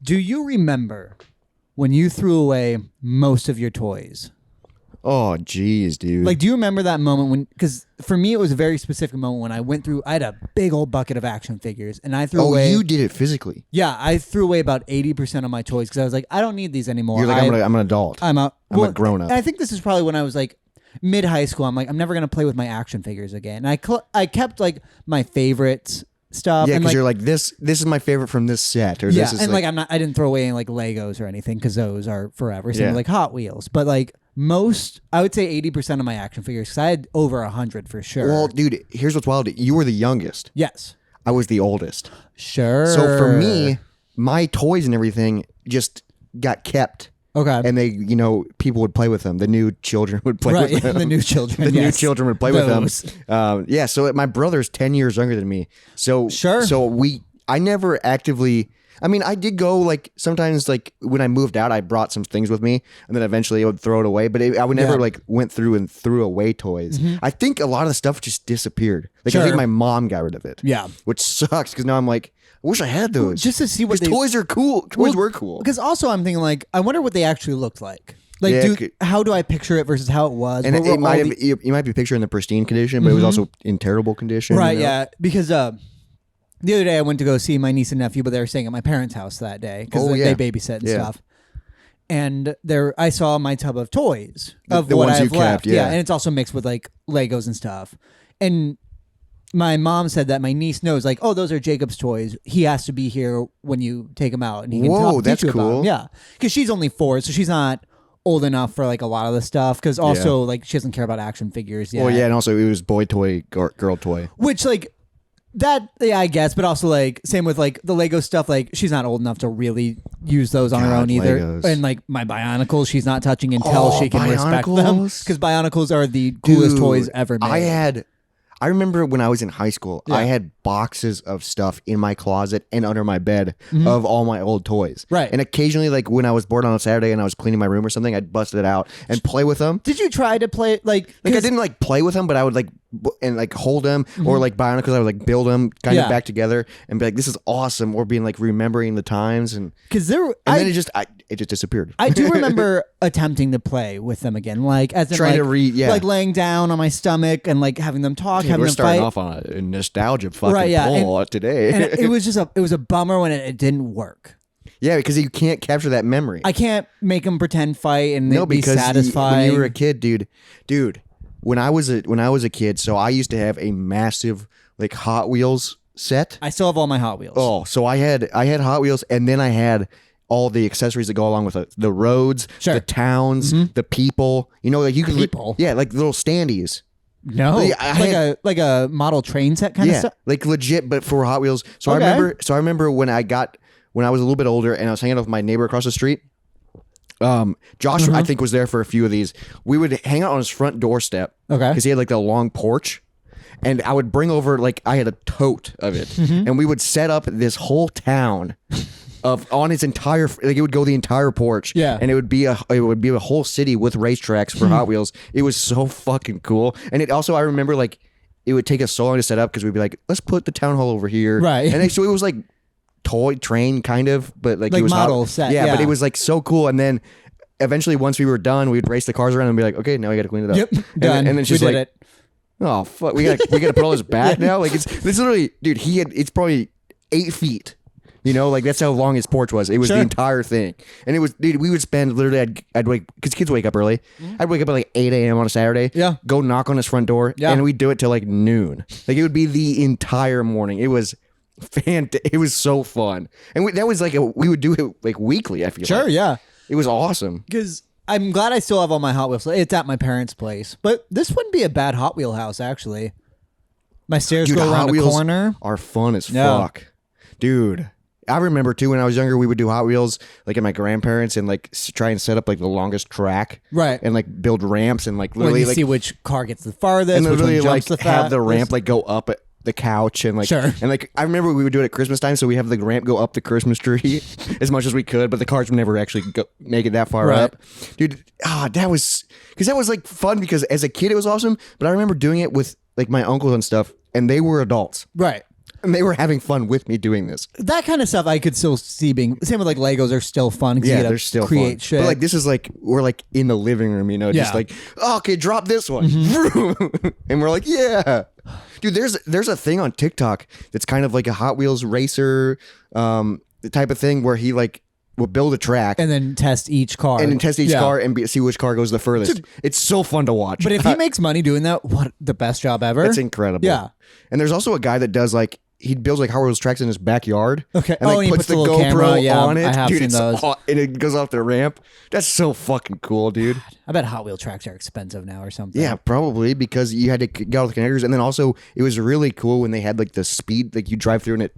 Do you remember when you threw away most of your toys? Oh, geez, dude. Like, do you remember that moment when, because for me, it was a very specific moment when I went through, I had a big old bucket of action figures and I threw away. Oh, you did it physically. Yeah, I threw away about 80% of my toys because I was like, I don't need these anymore. You're like, I'm an adult. I'm a grown up. I think this is probably when I was like mid high school. I'm like, I'm never going to play with my action figures again. And I kept like my favorites stuff. Yeah, because you're like, this is my favorite from this set. Or yeah, this is and like I didn't throw away any like Legos or anything because those are forever. Same with like Hot Wheels. But like, I would say 80% of my action figures, because I had over 100 for sure. Well, dude, here's what's wild. You were the youngest. Yes. I was the oldest. Sure. So for me, my toys and everything just got kept. Okay. And they, people would play with them. The new children would play with them. The new children. New children would play with them. Yeah. So my brother's 10 years younger than me. So sure. So I never actively. I mean, I did go like sometimes like when I moved out, I brought some things with me, and then eventually I would throw it away. But I would never like went through and threw away toys. Mm-hmm. I think a lot of the stuff just disappeared. Like I think my mom got rid of it. Yeah, which sucks because now I'm like, I wish I had those just to see what toys are cool. Toys were cool. Because also I'm thinking like, I wonder what they actually looked like. Like, how do I picture it versus how it was? And you might be picturing the pristine condition, but it was also in terrible condition. Right? Yeah, because the other day I went to go see my niece and nephew, but they were staying at my parents' house that day because they babysit and stuff. And I saw my tub of toys of the what ones I've you left. kept, And it's also mixed with like Legos and stuff. And my mom said that my niece knows, like, oh, those are Jacob's toys. He has to be here when you take him out, and he can teach you about them. Yeah, because she's only 4, so she's not old enough for like a lot of the stuff. Because also like she doesn't care about action figures yet. Well, yeah, and also it was boy toy, girl toy, which like. That, yeah, I guess, but also, like, same with, like, the Lego stuff, like, she's not old enough to really use those on her own either. Legos. And, like, my Bionicles, she's not touching until she can respect them. Because Bionicles are the coolest toys ever made. I remember when I was in high school, I had boxes of stuff in my closet and under my bed of all my old toys. Right. And occasionally, like, when I was bored on a Saturday and I was cleaning my room or something, I'd bust it out and play with them. Did you try to play, like... Like, I didn't, like, play with them, but I would, like, hold them, or, like, Bionicles, I would, like, build them kind of back together and be like, this is awesome, or being, like, remembering the times. And then it just disappeared. I do remember attempting to play with them again, like, as in, trying like, to read, like, laying down on my stomach and, like, having them talk, having we're them starting fight. off on a nostalgia fucking pull today. And it was just it was a bummer when it didn't work. Yeah, because you can't capture that memory. I can't make them pretend fight and be satisfied. When you were a kid, dude. When I was a kid, so I used to have a massive like Hot Wheels set. I still have all my Hot Wheels. Oh, so I had Hot Wheels, and then I had all the accessories that go along with it: the roads, the towns, the people. Like you could like little standees. No, like a model train set kind of stuff. Like legit, but for Hot Wheels. So I remember when I was a little bit older and I was hanging out with my neighbor across the street. Josh, I think, was there for a few of these. We would hang out on his front doorstep. Okay, because he had like the long porch, and I would bring over I had a tote of it, and we would set up this whole town. On its entire, like it would go the entire porch, and it would be a whole city with racetracks for Hot Wheels. It was so fucking cool, and it also I remember like it would take us so long to set up because we'd be like, let's put the town hall over here, right? And so it was like toy train kind of, but like it was model set, but it was like so cool. And then eventually, once we were done, we'd race the cars around and be like, okay, now we got to clean it up. Yep, done. And then she's like, oh fuck, we got to put all this back now. Like it's literally, dude, it's probably 8 feet. Like that's how long his porch was. It was the entire thing. And it was, dude, we would spend literally, I'd wake, because kids wake up early. I'd wake up at like 8 a.m. on a Saturday. Yeah. Go knock on his front door. Yeah. And we'd do it till like noon. Like it would be the entire morning. It was it was so fun. And that was like, we would do it like weekly, I feel like. Sure, yeah. It was awesome. Because I'm glad I still have all my Hot Wheels. It's at my parents' place. But this wouldn't be a bad Hot Wheel house, actually. My stairs go around the corner. Are fun as fuck. Dude. I remember too when I was younger, we would do Hot Wheels like at my grandparents and like try and set up like the longest track, right? And like build ramps and like literally see which car gets the farthest, and which literally one jumps like the have the ramp like go up at the couch and like and like I remember we would do it at Christmas time, so we have the ramp go up the Christmas tree as much as we could, but the cars would never actually make it that far up, dude. That was like fun because as a kid it was awesome, but I remember doing it with like my uncles and stuff, and they were adults, right? And they were having fun with me doing this. That kind of stuff I could still see being same with like Legos are still fun. Yeah, they're still create fun. shit. But like this is like we're like in the living room, just like, oh, okay, drop this one, and we're like, yeah, dude. There's a thing on TikTok that's kind of like a Hot Wheels racer, type of thing where he like will build a track and then test each car and see which car goes the furthest. It's so fun to watch. But if he makes money doing that, what the best job ever? That's incredible. Yeah. And there's also a guy that does like he builds like Hot Wheels tracks in his backyard. Okay. And like and he puts the little camera on it. I have seen those. And it goes off the ramp. That's so fucking cool, dude. I bet Hot Wheel tracks are expensive now or something. Yeah, probably because you had to get all the connectors, and then also it was really cool when they had like the speed, like you drive through and it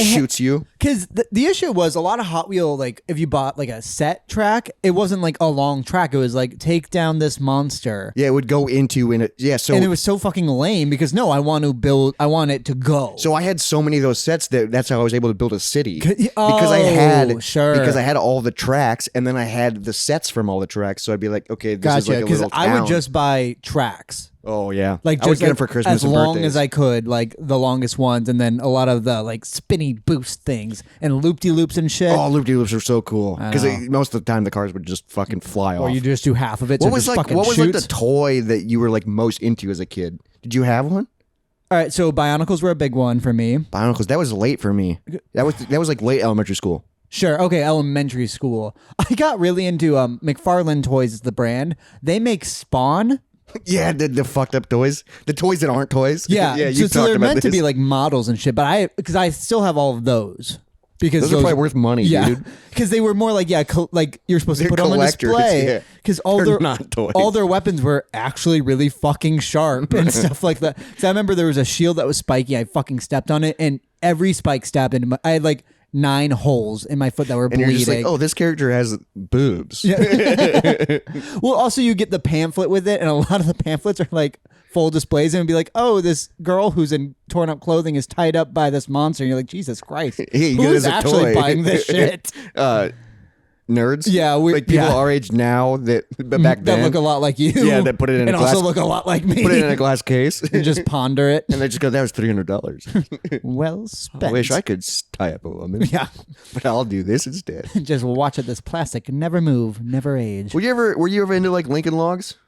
shoots you. Because the issue was a lot of Hot Wheel, like if you bought like a set track, it wasn't like a long track. It was like take down this monster. Yeah, it would go into and and it was so fucking lame because no, I want it to go. So I had so many of those sets that's how I was able to build a city because I had all the tracks and then I had the sets from all the tracks. So I'd be like, okay, this is like a little town. I would just buy tracks. Oh yeah, like I would get them for Christmas as and long birthdays. as I could, like the longest ones, and then a lot of the like spinny boost things and loop-de-loops and shit. Oh, loop-de-loops are so cool because most of the time the cars would just fucking fly off. Or you just do half of it. What was like the toy that you were like most into as a kid? Did you have one? All right, so Bionicles were a big one for me. Bionicles, that was late for me. That was like late elementary school. Sure. Okay. Elementary school. I got really into McFarlane Toys is the brand. They make Spawn. Yeah, the fucked up toys, the toys that aren't toys. Yeah. You so they're meant to be like models and shit. But because I still have all of those. Because those are probably worth money, dude. Because they were more like like you're supposed to put them on display. Because all their weapons were actually really fucking sharp and stuff like that. Because I remember there was a shield that was spiky. I fucking stepped on it, and every spike stabbed into my. I had like 9 holes in my foot that were bleeding. And you're just like, oh, this character has boobs. Yeah. Well, also you get the pamphlet with it, and a lot of the pamphlets are like full displays, and it'd be like, oh, this girl who's in torn up clothing is tied up by this monster. And you're like, Jesus Christ, who's actually buying this shit? Nerds, yeah, like people our age now that back then that look a lot like you, that put it in and a glass, also look a lot like me. Put it in a glass case and just ponder it, and they just go, "That was $300." Well spent. I wish I could tie up a woman. Yeah, but I'll do this instead. Just watch it. This plastic never move, never age. Were you ever into like Lincoln Logs?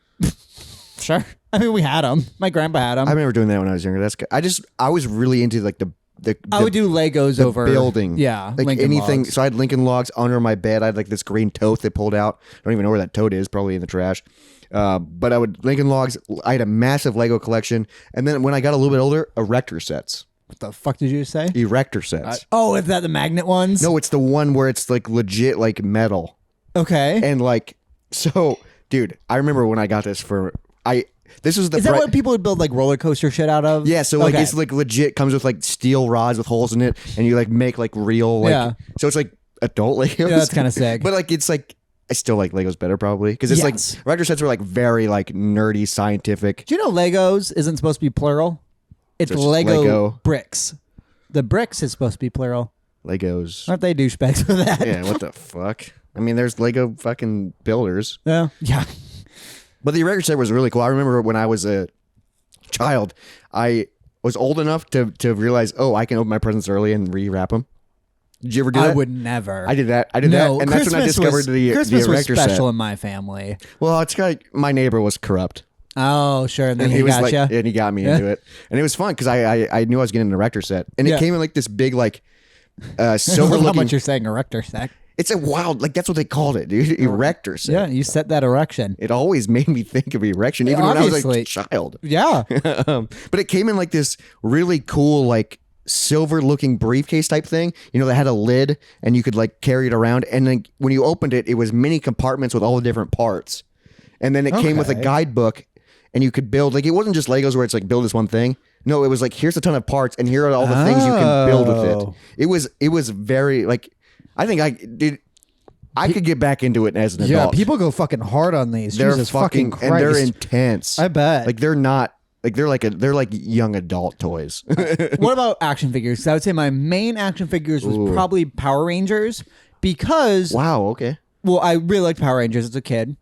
Sure. I mean, we had them. My grandpa had them. I remember doing that when I was younger. I was really into like I would do Legos over building. Yeah. Like Lincoln anything. Logs. So I had Lincoln Logs under my bed. I had like this green tote that pulled out. I don't even know where that tote is, probably in the trash. But I would Lincoln Logs. I had a massive Lego collection. And then when I got a little bit older, erector sets. What the fuck did you say? Erector sets. Is that the magnet ones? No, it's the one where it's like legit like metal. Okay. And like, so dude, I remember when I got this this was the. Is that what people would build like roller coaster shit out of? Yeah, so like it's like legit comes with like steel rods with holes in it, and you like make like real like. Yeah. So it's like adult Legos. Yeah, that's kind of sick. But like it's like I still like Legos better probably because it's like erector sets were like very like nerdy scientific. Do you know Legos isn't supposed to be plural? It's Lego bricks. The bricks is supposed to be plural. Legos. Aren't they douchebags for that? Yeah. What the fuck? I mean, there's Lego fucking builders. Yeah. Yeah. But the erector set was really cool. I remember when I was a child, I was old enough to realize, oh, I can open my presents early and rewrap them. Did you ever do that? I would never. I did that. And that's when I discovered the Christmas erector was special set. in my family. Well, it's kind of, my neighbor was corrupt. Oh, sure. And then he was got like, you. and he got me into it. And it was fun because I knew I was getting an erector set. And it came in like this big, like, silver looking. How much you're saying erector set? It's a wild, like that's what they called it, dude. Erector set. Yeah, you set that erection. It always made me think of erection, even when I was like a child. Yeah. But it came in like this really cool, like silver looking briefcase type thing, that had a lid and you could like carry it around. And then when you opened it, it was mini compartments with all the different parts. And then it came with a guidebook and you could build, like it wasn't just Legos where it's like build this one thing. No, it was like, here's a ton of parts and here are all the things you can build with it. It was very like, I think I could get back into it as an adult. Yeah, people go fucking hard on these. They're Jesus fucking Christ. And they're intense. I bet. Like they're not like they're like young adult toys. What about action figures? 'Cause I would say my main action figures was probably Power Rangers because okay. Well, I really liked Power Rangers as a kid,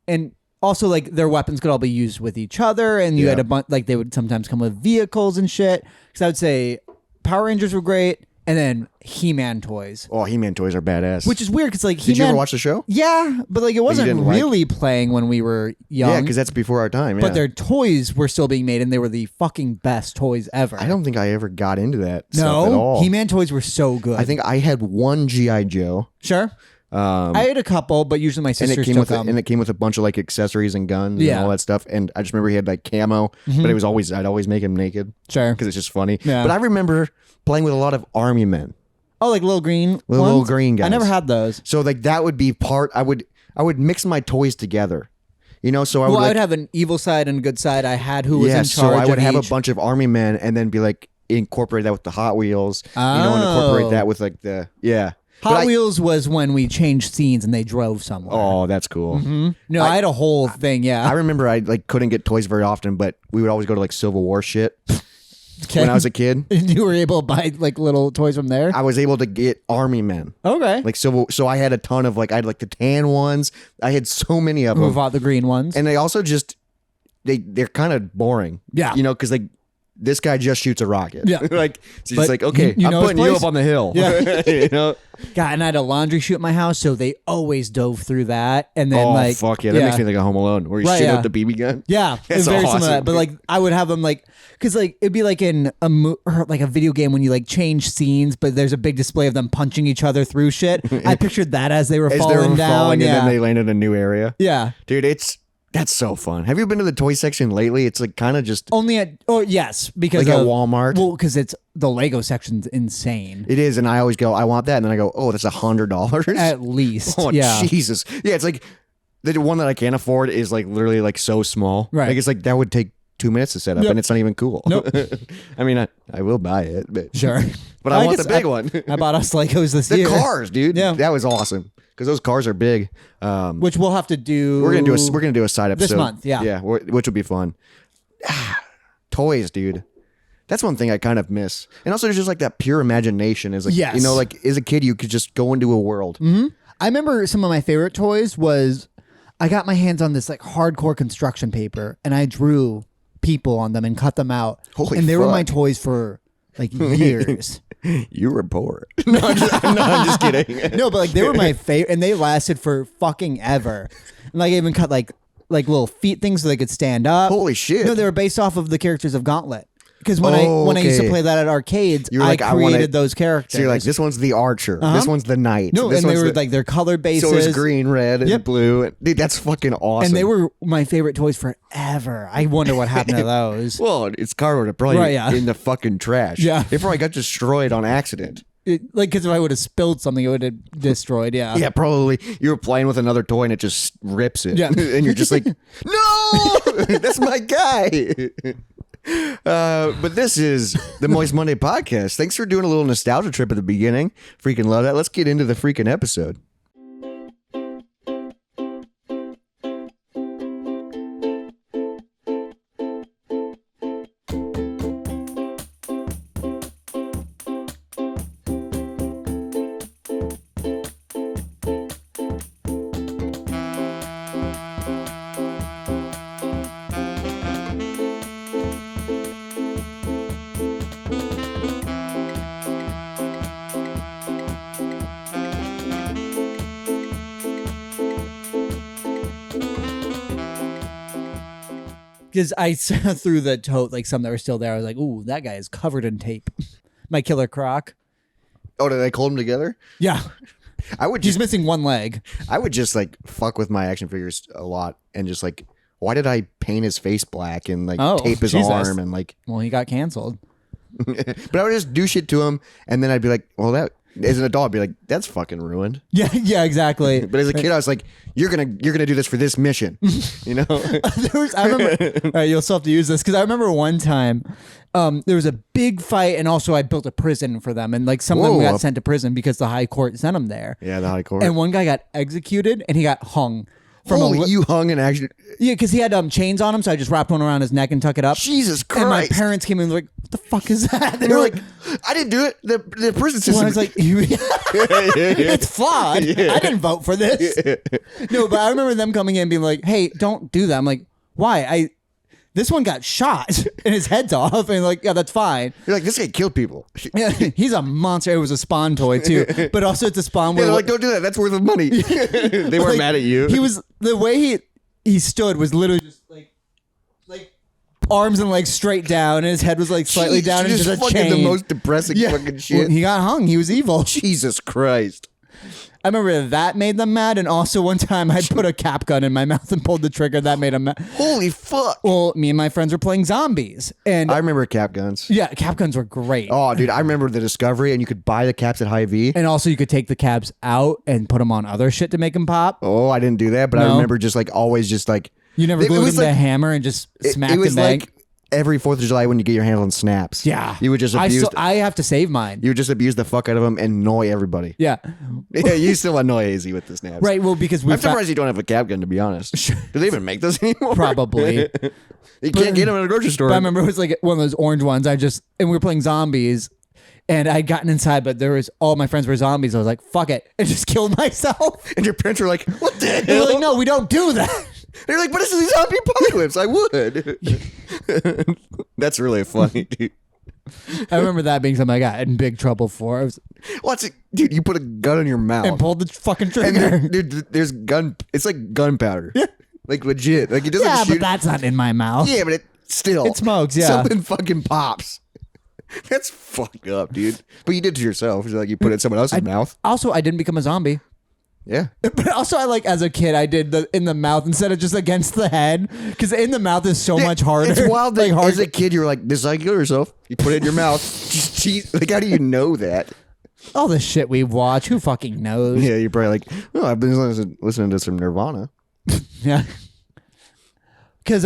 and also like their weapons could all be used with each other, and you had a bunch like they would sometimes come with vehicles and shit. Because I would say Power Rangers were great. And then He-Man toys. Oh, He-Man toys are badass. Which is weird because like Did you ever watch the show? Yeah, but like it wasn't really playing when we were young. Yeah, because that's before our time. Yeah. But their toys were still being made, and they were the fucking best toys ever. I don't think I ever got into that stuff at all. He-Man toys were so good. I think I had one G.I. Joe. Sure. I had a couple, but usually my sisters took them. And it came with a bunch of like accessories and guns and all that stuff. And I just remember he had like camo, but I'd always make him naked. Sure. Because it's just funny. Yeah. But I remember playing with a lot of army men. Oh, like little green little green guys. I never had those. So like that would be part. I would mix my toys together. You know, so I would have an evil side and a good side. I had who was in charge. So I would have a bunch of army men, and then be like incorporate that with the Hot Wheels. Oh. You know, and incorporate that with like the Hot Wheels was when we changed scenes and they drove somewhere. Oh, that's cool. Mm-hmm. No, I had a whole thing. Yeah, I remember I like couldn't get toys very often, but we would always go to like Civil War shit. When I was a kid. You were able to buy like little toys from there? I was able to get army men. Okay. Like so I had a ton of like I had like the tan ones. I had so many of them. Who bought the green ones? And they also just they're kind of boring. Yeah. You know, because like this guy just shoots a rocket. Yeah. Like so he's like, okay, I'm putting you up on the hill. Yeah. You know? God, and I had a laundry chute at my house, so they always dove through that. And then fuck yeah, that makes me think of Home Alone, where you shoot out the BB gun. Yeah, it's very similar to that. But like, I would have them like, because like it'd be like in like a video game when you like change scenes, but there's a big display of them punching each other through shit. I pictured that as they were falling down, and then they landed in a new area. Yeah, dude, that's so fun. Have you been to the toy section lately? It's like kind of just only at yes, because like at Walmart. Well, because it's the Lego section's insane. It is, and I always go, I want that, and then I go, oh, that's $100 at least. Oh yeah, Jesus, yeah. It's like the one that I can't afford is like literally like so small. Right, like it's like that would take 2 minutes to set up, and it's not even cool. Nope. I mean, I will buy it, but sure. But I want the big one. I bought us Legos this year. The cars, dude. Yeah, that was awesome. Because those cars are big, which we'll have to do. We're gonna do a side episode this month. Yeah, which would be fun. Toys, dude. That's one thing I kind of miss, and also there's just like that pure imagination. Is like you know, like as a kid, you could just go into a world. Mm-hmm. I remember some of my favorite toys was I got my hands on this like hardcore construction paper, and I drew people on them and cut them out. Holy and they fuck. were my toys for like years. You were poor. No, I'm just kidding. No, but like they were my favorite, and they lasted for fucking ever. And like I even cut like little feet things so they could stand up. Holy shit! No, they were based off of the characters of Gauntlet. Because when I used to play that at arcades, I created those characters. So you're like, this one's the archer, this one's the knight. No, this and they were like their color bases. So it was green, red, and blue. Dude, that's fucking awesome. And they were my favorite toys forever. I wonder what happened to those. Well, it's cardboard, probably in the fucking trash. Yeah, they probably got destroyed on accident. Because if I would have spilled something, it would have destroyed. Yeah, yeah, probably. You were playing with another toy and it just rips it. Yeah, and you're just like, no, that's my guy. But this is the Moist Monday podcast. Thanks for doing a little nostalgia trip at the beginning. Freaking love that. Let's get into the freaking episode. Because I saw through the tote, like some that were still there. I was like, ooh, that guy is covered in tape. My killer croc. Oh, did I hold him together? Yeah. He's missing one leg. I would just like fuck with my action figures a lot and just like, why did I paint his face black and like tape his arm and like. Well, he got canceled. But I would just do shit to him and then I'd be like, well, that. As an adult, I'd be like, that's fucking ruined. Yeah, exactly. But as a kid, I was like, you're gonna do this for this mission. You know? I remember, all right, you'll still have to use this because I remember one time there was a big fight and also I built a prison for them and like some of them got sent to prison because the high court sent them there. Yeah, the high court. And one guy got executed and he got hung. You hung an action. Yeah, because he had chains on him, so I just wrapped one around his neck and tuck it up. Jesus Christ! And my parents came in and were like, "What the fuck is that?" They were like, "I didn't do it. The prison system." Well, I was like, "It's flawed. Yeah. I didn't vote for this." Yeah. No, but I remember them coming in and being like, "Hey, don't do that." I'm like, "Why?" This one got shot and his head's off, and like, yeah, that's fine. You're like, this guy killed people. Yeah, he's a monster. It was a Spawn toy too, but also it's a Spawn. They're like, don't do that. That's worth of money. They weren't mad at you. He was the way he stood was literally just like arms and legs straight down, and his head was like slightly down, and just a chain. The most depressing fucking shit. Well, he got hung. He was evil. Jesus Christ. I remember that made them mad, and also one time I put a cap gun in my mouth and pulled the trigger. That made them mad. Holy fuck. Well, me and my friends were playing zombies, and I remember cap guns. Yeah, cap guns were great. Oh, dude, I remember the Discovery, and you could buy the caps at Hy-Vee. And also you could take the caps out and put them on other shit to make them pop. Oh, I didn't do that, but I remember just like always just like... You never glued them to a hammer and just smacked them back? Like every 4th of July when you get your hands on snaps. Yeah. You would just abuse... I have to save mine. You would just abuse the fuck out of them and annoy everybody. Yeah. Yeah, you still annoy Izzy with the snaps. Right, well, because I'm surprised you don't have a cap gun, to be honest. Do they even make those anymore? Probably. You can't get them at a grocery store. But I remember it was like one of those orange ones. And we were playing zombies, and I'd gotten inside, but all my friends were zombies. I was like, fuck it, and just killed myself. And your parents were like, what the hell? They're like, no, we don't do that. They're like, but this is a zombie apocalypse. I would. That's really funny, dude. I remember that being something I got in big trouble for. Dude, you put a gun in your mouth. And pulled the fucking trigger. Dude, there's it's like gunpowder. Yeah. Like legit. Like it doesn't shoot. But that's not in my mouth. Yeah, but it smokes, yeah. Something fucking pops. That's fucked up, dude. But you did it to yourself. It's like you put it in someone else's mouth. Also, I didn't become a zombie. Yeah. But also, as a kid, I did in the mouth instead of just against the head, because in the mouth is so much harder. It's wild that as a kid, you were like, this is how you kill yourself. You put it in your mouth. Like, how do you know that? All the shit we watch, who fucking knows? Yeah, you're probably like, oh, I've been listening to some Nirvana. Yeah. Because,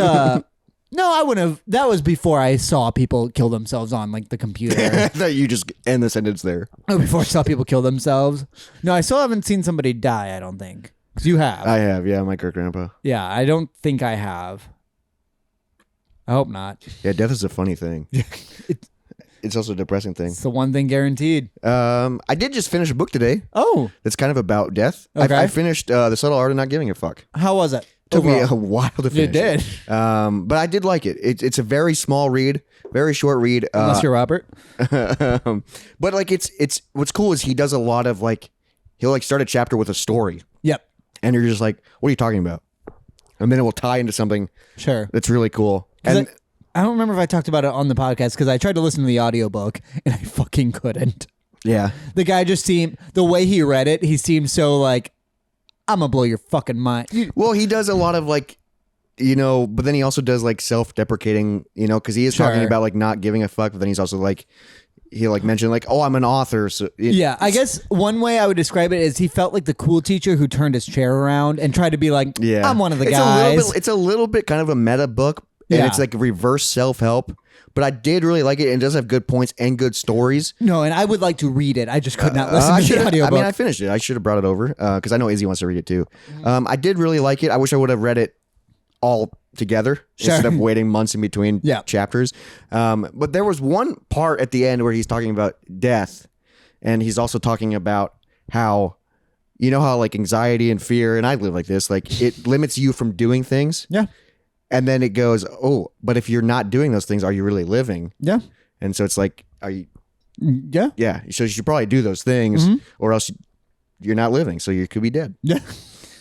no, I wouldn't have. That was before I saw people kill themselves on like the computer. I thought you just end the sentence there. Oh, before I saw people kill themselves. No, I still haven't seen somebody die, I don't think. Because you have. I have, yeah, my great grandpa. Yeah, I don't think I have. I hope not. Yeah, death is a funny thing. It's also a depressing thing. It's the one thing guaranteed. I did just finish a book today. Oh. That's kind of about death. Okay. I finished The Subtle Art of Not Giving a Fuck. How was it? Took me a while to finish. It did. But I did like it. It's a very small read, very short read. Unless you're Robert. But like it's what's cool is he does a lot of like he'll like start a chapter with a story. Yep. And you're just like, what are you talking about? And then it will tie into something that's really cool. And I don't remember if I talked about it on the podcast because I tried to listen to the audiobook and I fucking couldn't. Yeah. The guy just seemed, the way he read it, he seemed so like, I'm gonna blow your fucking mind. Well, he does a lot of like, but then he also does like self-deprecating, because he is talking about like not giving a fuck, but then he's also like, he'll like mention like, oh, I'm an author. So yeah, I guess one way I would describe it is he felt like the cool teacher who turned his chair around and tried to be like, I'm one of the guys. It's a little bit kind of a meta book, and it's like reverse self-help. But I did really like it, and it does have good points and good stories. No, and I would like to read it. I just could not listen to the audiobook. I mean, I finished it. I should have brought it over because I know Izzy wants to read it too. I did really like it. I wish I would have read it all together instead of waiting months in between chapters. But there was one part at the end where he's talking about death, and he's also talking about how, how like anxiety and fear, and I live like this, like it limits you from doing things. Yeah. And then it goes, oh, but if you're not doing those things, are you really living? Yeah. And so it's like, are you? Yeah. Yeah. So you should probably do those things or else you're not living. So you could be dead. Yeah.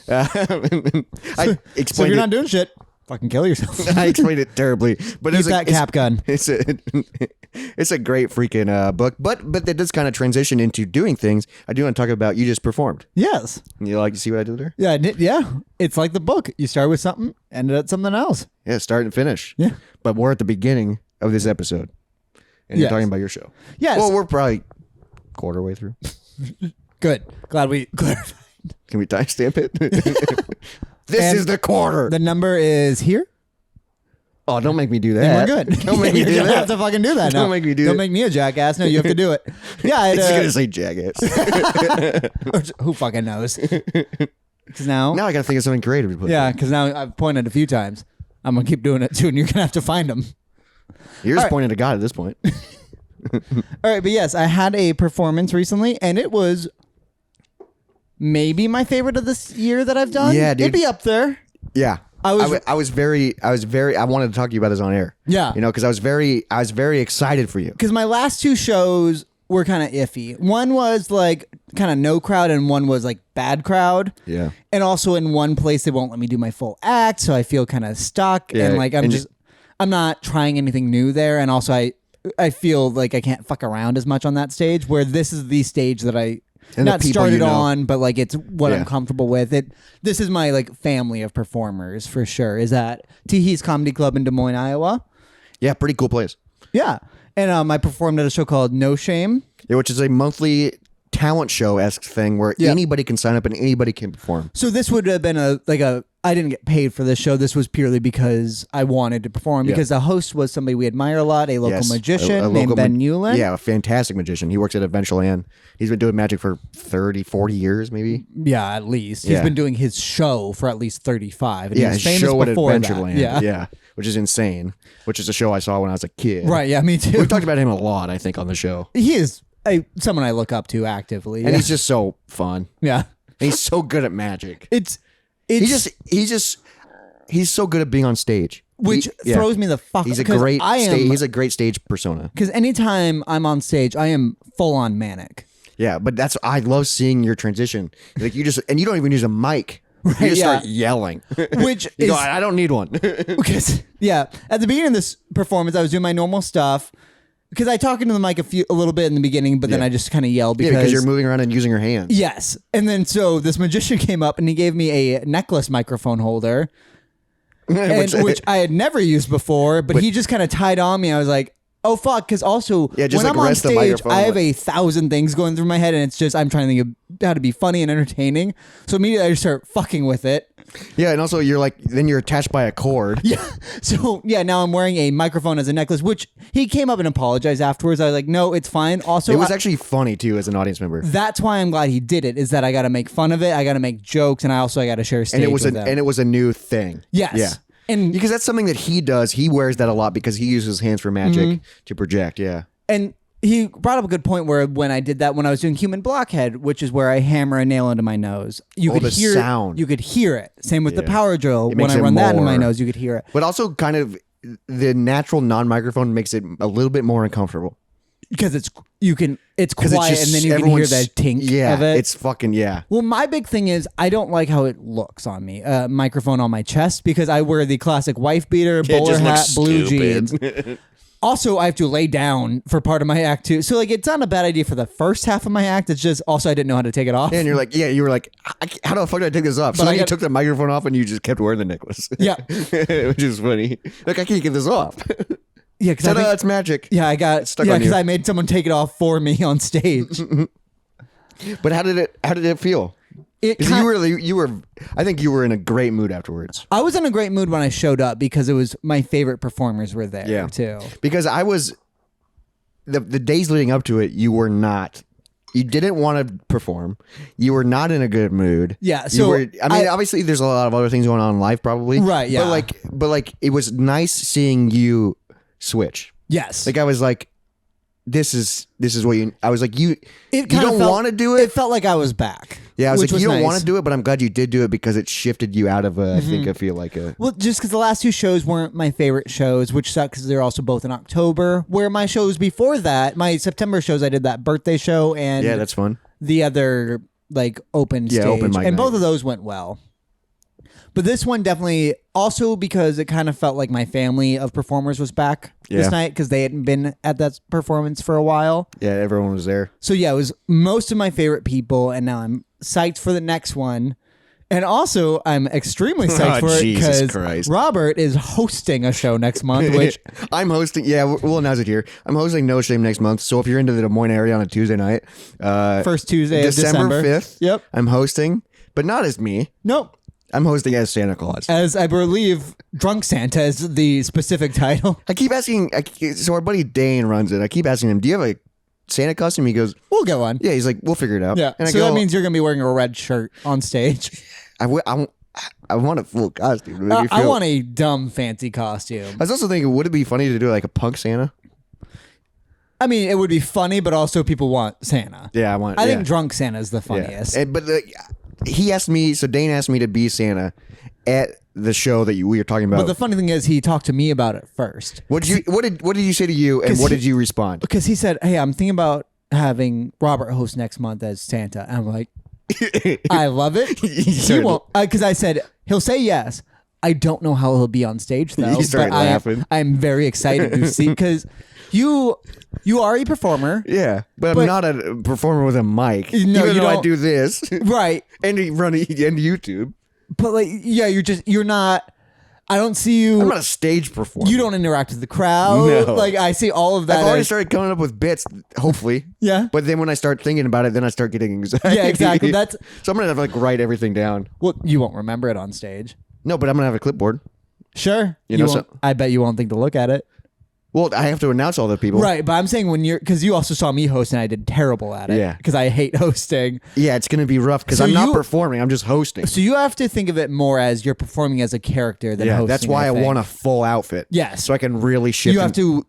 I explained so if you're not doing shit, fucking kill yourself. I explained it terribly. But use that cap gun. It's a great freaking book. But it does kind of transition into doing things. I do want to talk about You Just Performed. Yes. You see what I did there? Yeah. Yeah. It's like the book. You start with something, ended at something else. Yeah, start and finish. Yeah. But we're at the beginning of this episode. And you're talking about your show. Yes. Well, we're probably quarter way through. Good. Glad we clarified. Can we timestamp it? This is the quarter. The number is here. Oh, don't make me do that. And we're good. Don't make me do that. You have to fucking do that now. Don't make me do that. Don't make me a jackass. No, you have to do it. Yeah. It's going to say jackass. Who fucking knows? Because now I got to think of something creative to put. Yeah, because now I've pointed a few times. I'm going to keep doing it too, and you're going to have to find them. You're just pointing to God at this point. All right, but yes, I had a performance recently, and it was maybe my favorite of this year that I've done. Yeah, dude. It'd be up there. Yeah. I wanted to talk to you about this on air. Yeah. Because I was very excited for you. Because my last two shows were kind of iffy. One was like kind of no crowd, and one was like bad crowd. Yeah. And also in one place they won't let me do my full act, so I feel kind of stuck. Yeah. And like I'm not trying anything new there. And also I feel like I can't fuck around as much on that stage. Where this is the stage that I not started on, but like it's what I'm comfortable with. This is my like family of performers for sure. Is at Teehee's Comedy Club in Des Moines, Iowa. Yeah, pretty cool place. Yeah. And I performed at a show called No Shame. Yeah, which is a monthly talent show-esque thing where anybody can sign up and anybody can perform. So this would have been I didn't get paid for this show. This was purely because I wanted to perform, because the host was somebody we admire a lot, a local magician named Ben Newland. Yeah, a fantastic magician. He works at Adventureland. He's been doing magic for 30, 40 years, maybe. Yeah, at least. He's been doing his show for at least 35. And yeah, his famous show at Adventureland. Yeah, which is insane. Which is a show I saw when I was a kid. Right, yeah, me too. We've talked about him a lot, I think, on the show. He is someone I look up to actively. And he's just so fun. Yeah. And he's so good at magic. He's so good at being on stage. Which throws me the fuck. He's a great stage persona. Because anytime I'm on stage, I am full on manic. Yeah, but I love seeing your transition. Like you don't even use a mic. Right, you just start yelling. Which you go, I don't need one. Because at the beginning of this performance, I was doing my normal stuff. Because I talk into the mic a little bit in the beginning, but then I just kind of yell because you're moving around and using your hands. Yes. And then so this magician came up and he gave me a necklace microphone holder. which I had never used before, but he just kind of tied on me. I was like, oh fuck, because also when I'm on stage, I have 1,000 things going through my head, and it's just I'm trying to think of how to be funny and entertaining. So immediately I just start fucking with it. Yeah, and also you're attached by a cord. Yeah. So now I'm wearing a microphone as a necklace, which he came up and apologized afterwards. I was like, no, it's fine. Also, it was actually funny too as an audience member. That's why I'm glad he did it. Is that I got to make fun of it, I got to make jokes, and I got to share stage with them. And it was a new thing. Yes. Yeah. And because that's something that he does. He wears that a lot because he uses his hands for magic to project. Yeah. And he brought up a good point where when I did that, when I was doing human blockhead, which is where I hammer a nail into my nose, you could hear sound. You could hear it. Same with the power drill. When I run that into my nose, you could hear it. But also kind of the natural non-microphone makes it a little bit more uncomfortable. Because it's quiet, and then you can hear the tink of it. It's fucking, yeah. Well, my big thing is I don't like how it looks on me. Microphone on my chest, because I wear the classic wife beater, bowler hat, blue jeans. Also, I have to lay down for part of my act too. So like, it's not a bad idea for the first half of my act. It's just also I didn't know how to take it off. And you were like, how the fuck do I take this off? So then you took the microphone off and you just kept wearing the necklace. Yeah. Which is funny. Like, I can't get this off. Yeah, because it's magic. Yeah, I got stuck. Yeah, because I made someone take it off for me on stage. But how did it feel? You were. I think you were in a great mood afterwards. I was in a great mood when I showed up because it was my favorite performers were there too. Because I was the days leading up to it. You were not. You didn't want to perform. You were not in a good mood. Yeah. So obviously, there's a lot of other things going on in life, probably. Right. Yeah. But it was nice seeing you switch. Yes. Like I was like, this is what you. I was like, you don't want to do it. It felt like I was back. Yeah, I was like, you don't want to do it, but I'm glad you did do it because it shifted you out of I feel like a. Well, just because the last two shows weren't my favorite shows, which sucks because they're also both in October. Where my shows before that, my September shows, I did that birthday show and that's fun. The other open stage, open mic and both night. of those went well. But this one definitely also because it kind of felt like my family of performers was back this night because they hadn't been at that performance for a while. Yeah, everyone was there. So yeah, it was most of my favorite people, and now I'm psyched for the next one. And also, I'm extremely psyched for it because Robert is hosting a show next month, which I'm hosting. Yeah, we'll announce it here. I'm hosting No Shame next month. So if you're into the Des Moines area on a Tuesday night, first Tuesday of December 5th. Yep, I'm hosting, but not as me. Nope. I'm hosting as Santa Claus. As I believe Drunk Santa is the specific title. I keep asking, so our buddy Dane runs it. I keep asking him, do you have a Santa costume? He goes, we'll get one. Yeah, he's like, we'll figure it out. Yeah, and so that means you're going to be wearing a red shirt on stage. I want a full costume. I want a dumb fancy costume. I was also thinking, would it be funny to do like a punk Santa? I mean, it would be funny, but also people want Santa. Yeah, I think Drunk Santa is the funniest. Yeah. But he asked me, so Dane asked me to be Santa at the show that we were talking about. But the funny thing is, he talked to me about it first. What did you say to you, and what did you respond? Because he said, "Hey, I'm thinking about having Robert host next month as Santa." And I'm like, I love it. He won't, because I said he'll say yes. I don't know how he'll be on stage though. You started laughing. I'm very excited to see, because you are a performer. Yeah, but I'm not a performer with a mic. No, even though I do this, right? And run and YouTube. But like, yeah, you're not. I don't see you. I'm not a stage performer. You don't interact with the crowd. No. Like, I see all of that. I've already started coming up with bits, hopefully. Yeah. But then when I start thinking about it, then I start getting anxiety. Yeah, exactly. So I'm gonna have to like write everything down. Well, you won't remember it on stage. No, but I'm gonna have a clipboard. Sure. You know, I bet you won't think to look at it. Well, I have to announce all the people. Right, but I'm saying because you also saw me host and I did terrible at it. Yeah. Because I hate hosting. Yeah, it's going to be rough because I'm not performing. I'm just hosting. So you have to think of it more as you're performing as a character than hosting. That's why I want a full outfit. Yes. So I can really shift. You have to,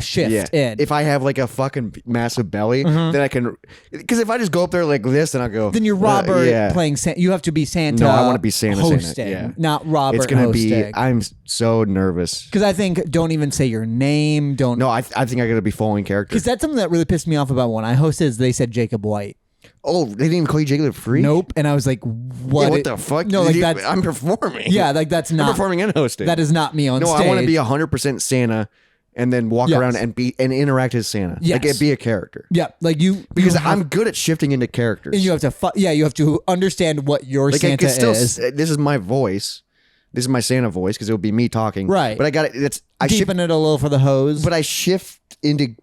shift in. If I have like a fucking massive belly, then I can. Because if I just go up there like this, then I'll go. Then you're Robert playing Santa. You have to be Santa. No, I want to be Santa hosting, not Robert. It's going to hosting. be. I'm so nervous. Because I think don't even say your name. Don't. No, I think I got to be following character. Because that's something that really pissed me off about when I hosted. Is they said Jacob White. Oh, they didn't even call you Jacob Freak? Nope. And I was like, what? Yeah, what the fuck? No, like that's. I'm performing. Yeah, like that's not. I'm performing and hosting. That is not me on stage. No, I want to be 100% Santa and then walk around and interact as Santa. Yes. Like be a character. Yeah, like you. Because I'm good at shifting into characters. And you have to. You have to understand what your like Santa is. This is my voice. This is my Santa voice because it would be me talking. Right. But I got it. Deepen it a little for the hose. But I shift into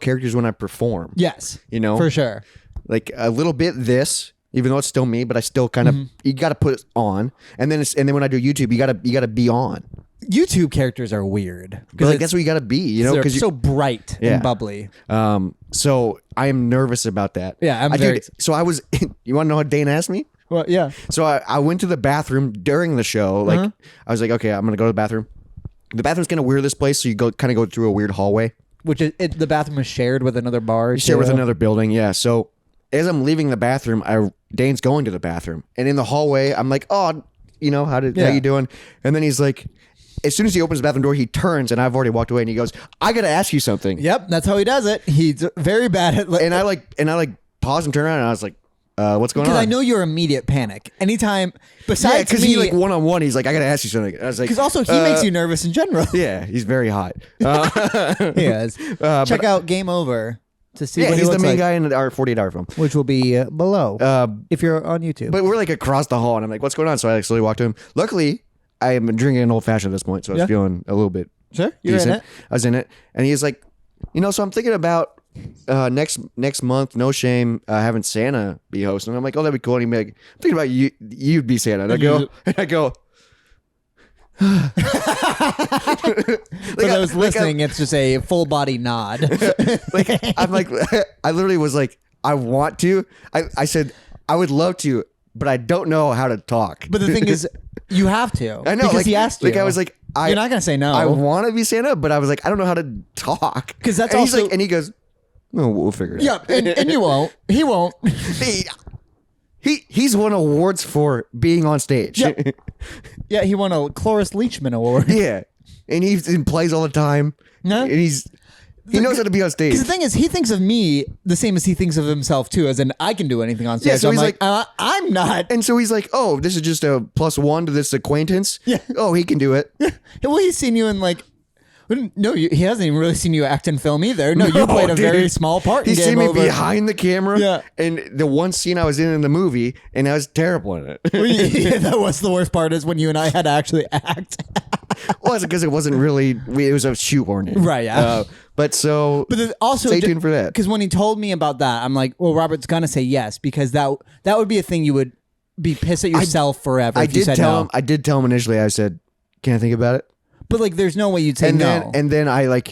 characters when I perform. Yes. For sure. Like a little bit this, even though it's still me, but I still kind of you got to put it on, and then when I do YouTube, you got to be on. YouTube characters are weird because that's what you got to be, because they're so bright and bubbly. So I am nervous about that. Yeah, So I was. You want to know how Dane asked me? Well, yeah. So I went to the bathroom during the show. Like I was like, okay, I'm gonna go to the bathroom. The bathroom's kind of weird. This place, so you go through a weird hallway. Which is the bathroom is shared with another bar. Shared with another building. Yeah. So as I'm leaving the bathroom, Dane's going to the bathroom, and in the hallway, I'm like, oh, how you doing? And then he's like, as soon as he opens the bathroom door, he turns, and I've already walked away, and he goes, I got to ask you something. Yep, that's how he does it. He's very bad at. And I pause and turn around, and I was like, what's going on? Because I know your immediate panic. Anytime besides because he one-on-one, he's like, I got to ask you something. I was like, because also he makes you nervous in general. Yeah, he's very hot. He is. Check out Game Over. To see what he's the main guy in our 48-hour film, which will be below if you're on YouTube. But we're like across the hall, and I'm like, "What's going on?" So I slowly walked to him. Luckily, I am drinking an old fashioned at this point, so I was feeling a little bit You're in it. I was in it, and he's like, so I'm thinking about next month, no shame, having Santa be hosting. I'm like, oh, that'd be cool. And he'd be like, I'm thinking about you'd be Santa. And I go. For those listening, it's just a full body nod. I literally was like, I want to. I said, I would love to, but I don't know how to talk. But the thing is, you have to. I know. Because he asked you. I was like, you're not going to say no. I want to be Santa, but I was like, I don't know how to talk. Because that's and also. He's like, and he goes, no, we'll figure it out. Yeah, and you won't. He won't. He's won awards for being on stage. Yep. Yeah, he won a Cloris Leachman Award. Yeah, and he plays all the time. No, and he knows how to be on stage. Because the thing is, he thinks of me the same as he thinks of himself too, as in I can do anything on stage. Yeah, so he's like, I'm not. And so he's like, oh, this is just a +1 to this acquaintance. Yeah. Oh, he can do it. Well, he's seen you in like. No, he hasn't even really seen you act in film either. No, you played a very small part in He's Game seen me Over. behind the camera. Yeah. And the one scene I was in the movie, and I was terrible in it. Yeah, that was the worst part, is when you and I had to actually act. Well, it's because it wasn't really, it was a shoehorn in. Right, yeah. But also stay tuned for that. Because when he told me about that, I'm like, well, Robert's going to say yes, because that would be a thing you would be pissed at yourself forever if you said no. I did tell him initially, I said, can I think about it? But like, there's no way you'd say no. And then I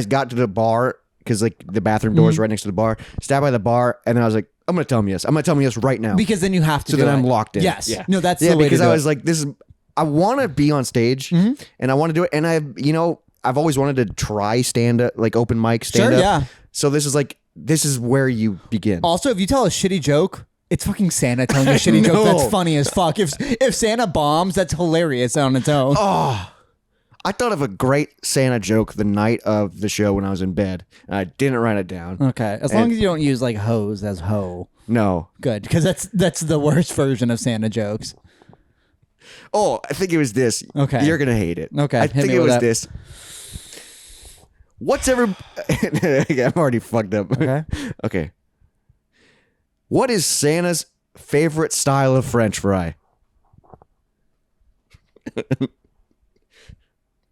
got to the bar, because like the bathroom door is right next to the bar. Stopped by the bar, and then I was like, I'm going to tell him yes. I'm going to tell him yes right now. Because then you have to so do then it. I'm locked in. Yes. Yeah. No, that's the way to do it. Because I was like, I want to be on stage, and I want to do it. And I've always wanted to try stand-up, like open mic stand-up. Sure, yeah. So this is where you begin. Also, if you tell a shitty joke, It's fucking Santa telling a shitty joke. That's funny as fuck. If Santa bombs, that's hilarious on its own. Oh, I thought of a great Santa joke the night of the show when I was in bed, and I didn't write it down. Okay, as long as you don't use like hose as ho. No. Good, because that's the worst version of Santa jokes. Oh, I think it was this. Okay. You're going to hate it. Okay. I think it was this. What's I'm already fucked up. Okay. Okay. What is Santa's favorite style of French fry?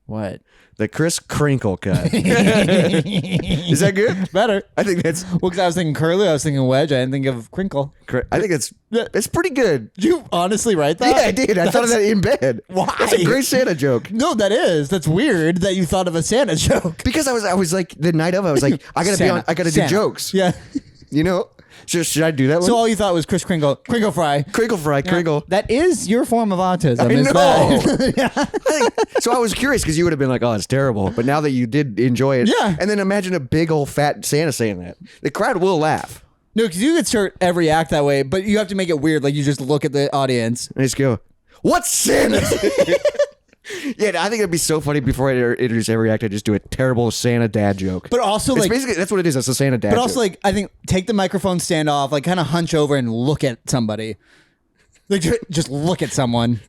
What? The Chris Crinkle cut. Is that good? Better. I think that's... Well, because I was thinking curly, I was thinking wedge. I didn't think of crinkle. I think it's pretty good. Did you honestly write that? Yeah, I did. I thought of that in bed. Why? That's a great Santa joke. No, that's weird that you thought of a Santa joke. Because I was like, the night of, I was like, I gotta do jokes. Yeah. You know? Should I do that one? So all you thought was Chris Crinkle fry. Crinkle fry, crinkle. That is your form of autism. I is know. That? So I was curious because you would have been like, oh, it's terrible. But now that you did enjoy it. Yeah. And then imagine a big old fat Santa saying that. The crowd will laugh. No, because you could start every act that way, but you have to make it weird. Like you just look at the audience. And just go, what's Santa? Yeah, I think it'd be so funny before I introduce every act, I just do a terrible Santa dad joke. But also, it's basically, that's what it is. It's a Santa dad joke. But also, like, I think take the microphone stand off, like, kind of hunch over and look at somebody. Like, just look at someone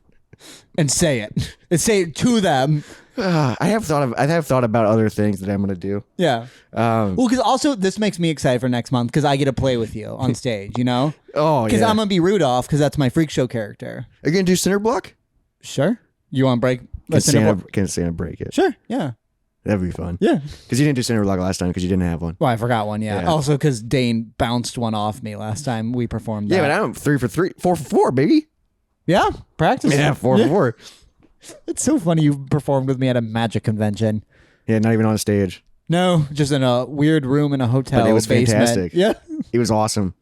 and say it. And say it to them. I have thought about other things that I'm gonna do. Yeah. Well, because also this makes me excited for next month because I get to play with you on stage. You know. Oh, yeah. Because I'm gonna be Rudolph because that's my freak show character. Are you gonna do Cinder Block? Sure. You want to break? Can Santa break it? Sure. Yeah. That'd be fun. Yeah. Because you didn't do Cinder Block last time because you didn't have one. Well, I forgot one. Yeah. Yeah. Also, because Dane bounced one off me last time we performed. Yeah, but I'm 3 for 3, 4 for 4, baby. Yeah. Practice. Yeah, 4 for 4. It's so funny you performed with me at a magic convention. Yeah, not even on stage. No, just in a weird room in a hotel. But it was basement. fantastic. Yeah. It was awesome.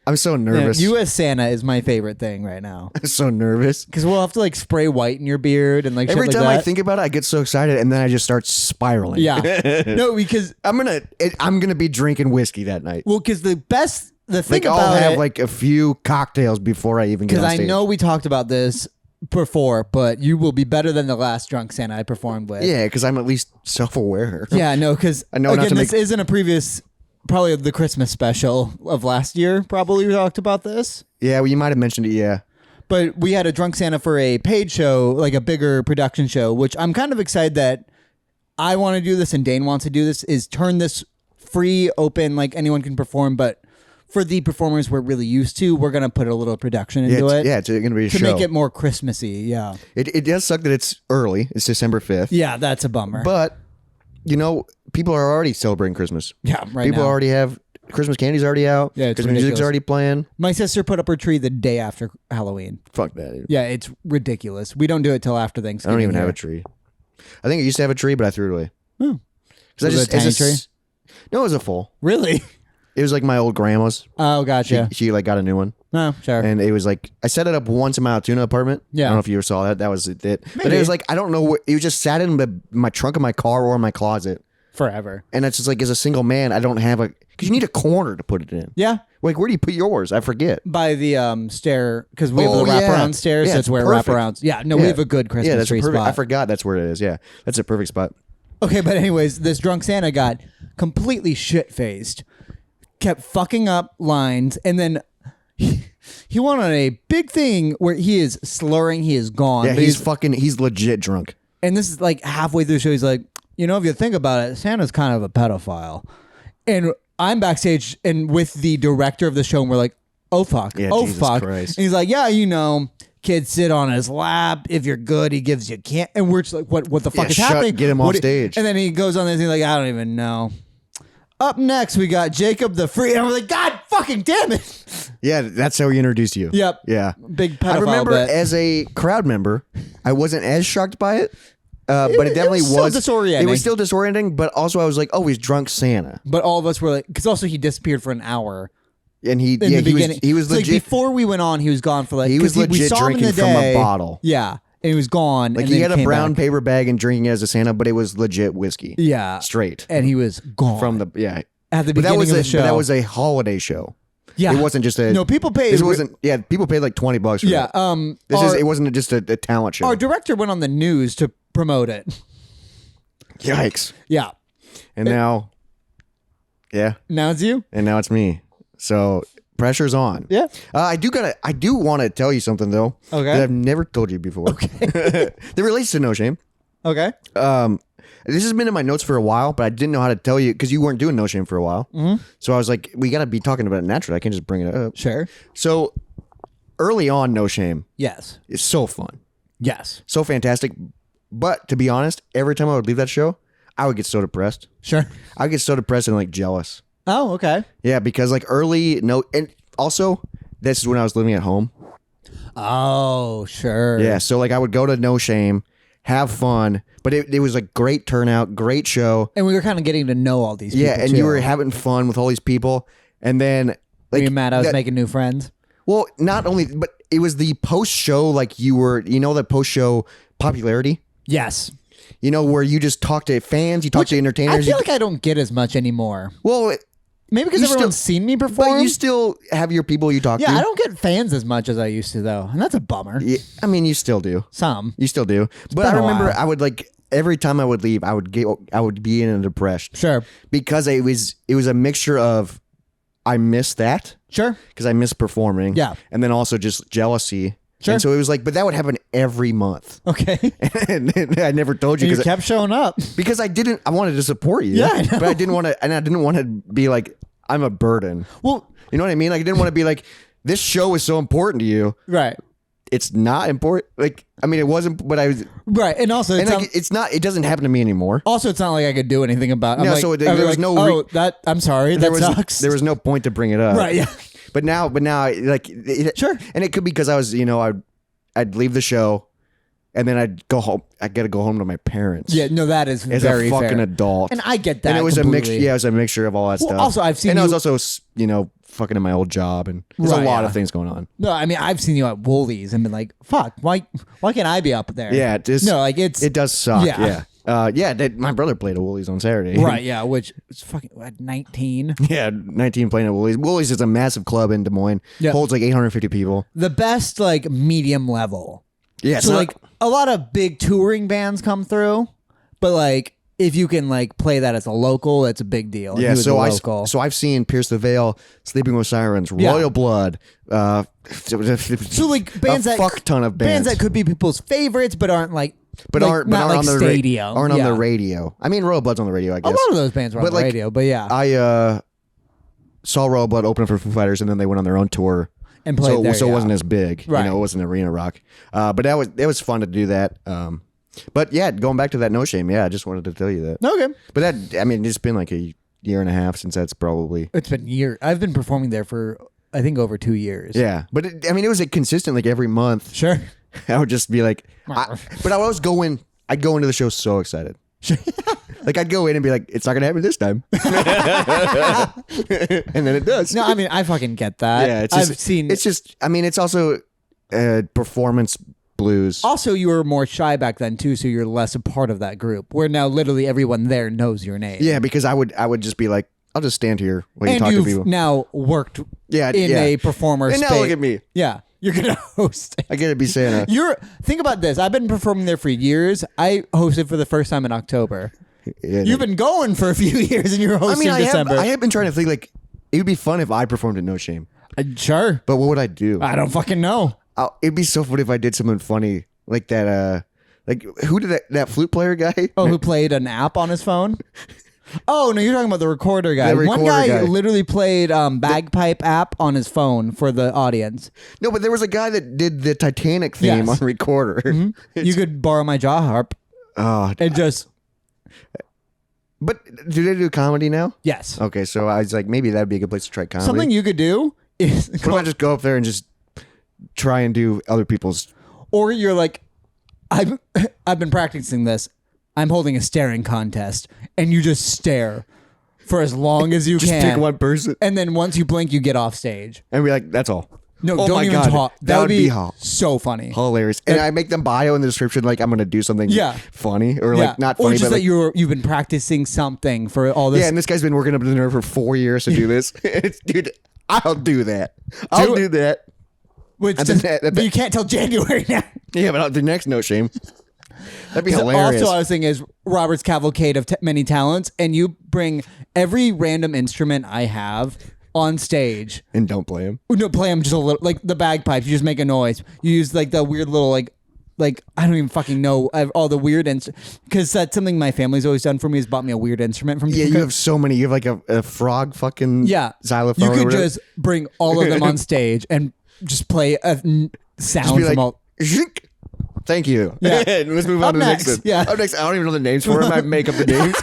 I'm so nervous. You as Santa is my favorite thing right now. I'm so nervous. Because we'll have to like spray white in your beard and like every shit time like that. I think about it, I get so excited and then I just start spiraling. Yeah. No, because I'm gonna be drinking whiskey that night. Well, because the thing like about I'll have it, like a few cocktails before I even get on because stage. I know we talked about this before, but you will be better than the last drunk Santa I performed with. Yeah, because I'm at least self-aware. Yeah, no, because I know again, not to this isn't a previous. Probably the Christmas special of last year. Probably we talked about this. Yeah, well, you might have mentioned it. Yeah, but we had a drunk Santa for a paid show, like a bigger production show, which I'm kind of excited that I want to do this and Dane wants to do this. Is turn this free, open, like anyone can perform, but for the performers we're really used to, we're gonna put a little production into it. Yeah, it's gonna be a show to make it more Christmassy. Yeah, it does suck that it's early. It's December 5th. Yeah, that's a bummer. But you know, people are already celebrating Christmas. Yeah, right. People now. already have Christmas candy's already out. Yeah, it's Christmas ridiculous. music's already playing. My sister put up her tree the day after Halloween. Fuck that. Dude. Yeah, it's ridiculous. We don't do it till after I Thanksgiving. don't even have a tree. I think I used to have a tree, but I threw it away. Oh. Was it a tiny tree? No, it was a full. Really? It was like my old grandma's. Oh, gotcha. She like got a new one. Oh, sure. And it was like, I set it up once in my Altoona apartment. Yeah. I don't know if you ever saw that. That was it. Maybe. But it was like, I don't know where, it was just sat in my trunk of my car or in my closet. Forever. And it's just like, as a single man, I don't have because you need a corner to put it in. Yeah. Like, where do you put yours? I forget. By the stair, because we have the wraparound stairs. Yeah, that's where perfect. wraparounds. Yeah, no, we have a good Christmas tree perfect. spot. I forgot that's where it is. Yeah, that's a perfect spot. Okay, but anyways, this drunk Santa got completely shit-faced, kept fucking up lines, and then he went on a big thing where he is slurring, he is gone. Yeah, he's legit drunk. And this is like halfway through the show, he's like, you know, if you think about it, Santa's kind of a pedophile. And I'm backstage and with the director of the show, and we're like, oh, fuck. Yeah, oh, Jesus fuck. Christ. And he's like, yeah, you know, kids sit on his lap. If you're good, he gives you can't. And we're just like, what the fuck is happening? Get him off stage. And then he goes on this, and he's like, I don't even know. Up next, we got Jacob the Free. And we're like, God fucking damn it. Yeah, that's how he introduced you. Yep. Yeah. Big pedophile I remember bit. as a crowd member, I wasn't as shocked by it. But it definitely was still disorienting. It was still disorienting, but also I was like, oh, he's drunk Santa. But all of us were like, because also he disappeared for an hour. And he In the beginning. he was So, legit. like, before we went on, he was gone for like. He was 'cause we legit saw him in drinking the from a day. bottle. Yeah. And he was gone. Like and he then had a brown back. paper bag and drinking it as a Santa, but it was legit whiskey. Yeah. Straight. And he was gone. From the, yeah. At the But beginning of the show. But that was a holiday show. Yeah. It wasn't just a... No, people paid... This wasn't... Yeah, people paid like $20 for it. It wasn't just a talent show. Our director went on the news to promote it. Yikes. Yeah. And now... Yeah. Now it's you? And now it's me. So... Pressure's on. Yeah. I do want to tell you something though. Okay. That I've never told you before. Okay. That relates to No Shame. Okay. This has been in my notes for a while, but I didn't know how to tell you because you weren't doing No Shame for a while. Mm-hmm. So I was like, we got to be talking about it naturally. I can't just bring it up. Sure. So early on, No Shame. Yes. It's so fun. Yes. So fantastic. But to be honest, every time I would leave that show, I would get so depressed. Sure. I would get so depressed and like jealous. Oh, okay. Yeah, because like and also this is when I was living at home. Oh, sure. Yeah, so like I would go to No Shame, have fun, but it was like great turnout, great show. And we were kind of getting to know all these people. Yeah, and too. you were having fun with all these people. And then like were you mad I was making new friends? Well, not only, but it was the post-show, like you were, the post-show popularity? Yes. Where you just talk to fans, you talk to entertainers. I feel like I don't get as much anymore. Well, maybe because everyone's seen me perform. But you still have your people you talk to. Yeah, I don't get fans as much as I used to, though. And that's a bummer. Yeah, I mean, you still do. Some. You still do. But I remember I would like, every time I would leave, I would be in a depression. Sure. Because it was a mixture of, I miss that. Sure. Because I miss performing. Yeah. And then also just jealousy. Sure. And so it was like, but that would happen every month. Okay. And I never told you because you kept showing up. Because I wanted to support you. Yeah, I know. But I didn't want to be like, I'm a burden. Well, you know what I mean? Like, I didn't want to be like, this show is so important to you. Right. It's not important. Like, I mean, it wasn't, but I was. Right. And also, it's not, it doesn't happen to me anymore. Also, it's not like I could do anything about it. No, so there was no. I'm sorry. That sucks. There was no point to bring it up. Right. Yeah. But now, like, sure. And it could be because I was, I'd leave the show, and then I'd go home. I got to go home to my parents. Yeah, no, that is as very a fucking fair. Adult, and I get that. And it was completely. a mixture. Yeah, it was a mixture of all that stuff. Also, I've seen, and I was also, fucking in my old job, and there's a lot of things going on. No, I mean, I've seen you at Woolies and been like, "Fuck, why can't I be up there?" Yeah, it does suck. Yeah. My brother played at Woolies on Saturday. Right, yeah, which is fucking 19. Yeah, 19 playing at Woolies. Woolies is a massive club in Des Moines. Yep. Holds like 850 people. The best, like, medium level. Yeah, so like a lot of big touring bands come through, but like if you can like play that as a local, it's a big deal. Yeah, so I've seen Pierce the Veil, Sleeping with Sirens, Royal Blood, so like bands fuck ton of bands that could be people's favorites, but aren't like. Aren't on the stadium. Aren't on the radio. I mean, Royal Blood's on the radio, I guess. A lot of those bands were on the radio, but yeah. I saw Royal Blood open for Foo Fighters, and then they went on their own tour. And played there, so it wasn't as big. Right. It wasn't arena rock. But it was fun to do that. But yeah, going back to that No Shame, I just wanted to tell you that. Okay. But it's been like a year and a half since that's probably. It's been years. I've been performing there for, I think, over 2 years. Yeah. But it was like consistent, like every month. Sure. I would just be like, but I'd go into the show so excited. Like I'd go in and be like, it's not gonna happen this time. And then it does. No, I mean, I fucking get that. Yeah, it's also performance blues. Also, you were more shy back then too, so you're less a part of that group. Where now literally everyone there knows your name. Yeah, because I would just be like, I'll just stand here while you talk to people. Now worked in a performer space. And now look at me. Yeah. You're going to host. I get to be Santa. Think about this. I've been performing there for years. I hosted for the first time in October. Yeah, you've been going for a few years and you're hosting in December. I have been trying to think like, it would be fun if I performed at No Shame. Sure. But what would I do? I don't fucking know. It'd be so funny if I did something funny like that. Like who did that flute player guy? Oh, who played an app on his phone? Oh, no, you're talking about the recorder guy. One guy literally played bagpipe app on his phone for the audience. No, but there was a guy that did the Titanic theme on recorder. Mm-hmm. You could borrow my jaw harp. Oh. And just... But do they do comedy now? Yes. Okay, so I was like, maybe that'd be a good place to try comedy. Something you could do is... What if I just go up there and just try and do other people's... Or you're like, I've been practicing this. I'm holding a staring contest, and you just stare for as long as you can. Just pick one person. And then once you blink, you get off stage. And be like, that's all. No, don't even talk. That would be so funny. Hilarious. And I make them bio in the description like I'm going to do something funny or like not funny. Or just that you've been practicing something for all this. Yeah, and this guy's been working up to the nerve for 4 years to do this. Dude, I'll do that. I'll do that. Which but you can't tell January now. Yeah, but I'll do next No Shame. That'd be hilarious. Also, I was thinking is Robert's cavalcade of many talents, and you bring every random instrument I have on stage and don't play them. No, play them just a little, like the bagpipes. You just make a noise. You use like the weird little like I don't even fucking know all the weird because that's something my family's always done for me is bought me a weird instrument from. Yeah, you have so many. You have like a frog fucking xylophone. You could just bring all of them on stage and just play a sound from all. Thank you. Yeah. Let's move on to the next one. Yeah. Up next, I don't even know the names for them. I make up the names.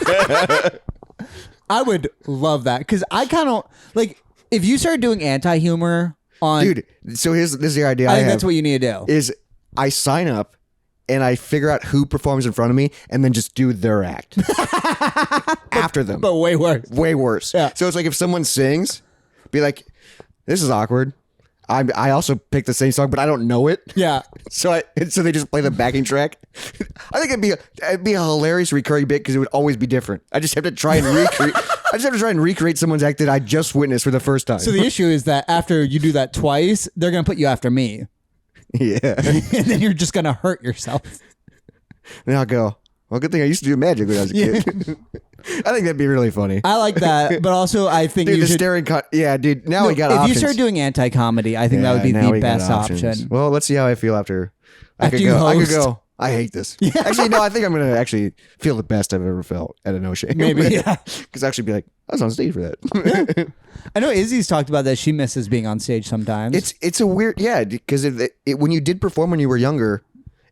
I would love that because I kind of like if you started doing anti-humor on. Dude, so this is the idea I think that's what you need to do. Is I sign up and I figure out who performs in front of me and then just do their act after them. But way worse. Way worse. Yeah. So it's like if someone sings, be like, this is awkward. I also picked the same song, but I don't know it. Yeah. So they just play the backing track. I think it'd be a hilarious recurring bit because it would always be different. I just have to try and recreate. I just have to try and recreate someone's act that I just witnessed for the first time. So the issue is that after you do that twice, they're gonna put you after me. Yeah. And then you're just gonna hurt yourself. Then I'll go, well, good thing I used to do magic when I was a kid. I think that'd be really funny. I like that, but also I think dude, you should. Staring yeah, dude. Now we got if options. you start doing anti-comedy, I think that would be the best option. Well, let's see how I feel after. I could go. I hate this. Yeah. Actually, no. I think I'm gonna actually feel the best I've ever felt at a No Shame. Maybe, yeah. Because actually, be like, I was on stage for that. Yeah. I know Izzy's talked about that. She misses being on stage sometimes. It's a weird, because when you did perform when you were younger,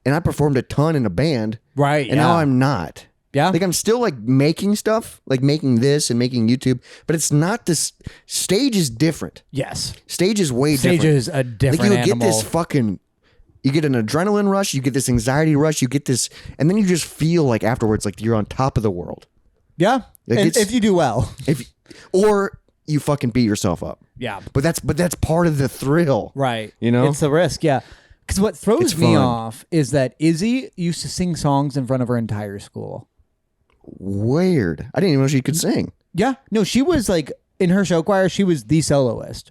and I performed a ton in a band, right? And now I'm not. Yeah. Like I'm still like making stuff, like making this and making YouTube, but it's not this. Stage is different. Yes. Stage is way different. Stage is a different like you animal. get this fucking, you get an adrenaline rush, you get this anxiety rush, you get this, and then you just feel like afterwards, like you're on top of the world. Yeah. And if you do well. Or you fucking beat yourself up. Yeah. But that's part of the thrill. Right. You know? It's the risk, yeah. Because what throws me off is that Izzy used to sing songs in front of her entire school. Weird. I didn't even know she could sing. Yeah. No, she was like, in her show choir, she was the soloist.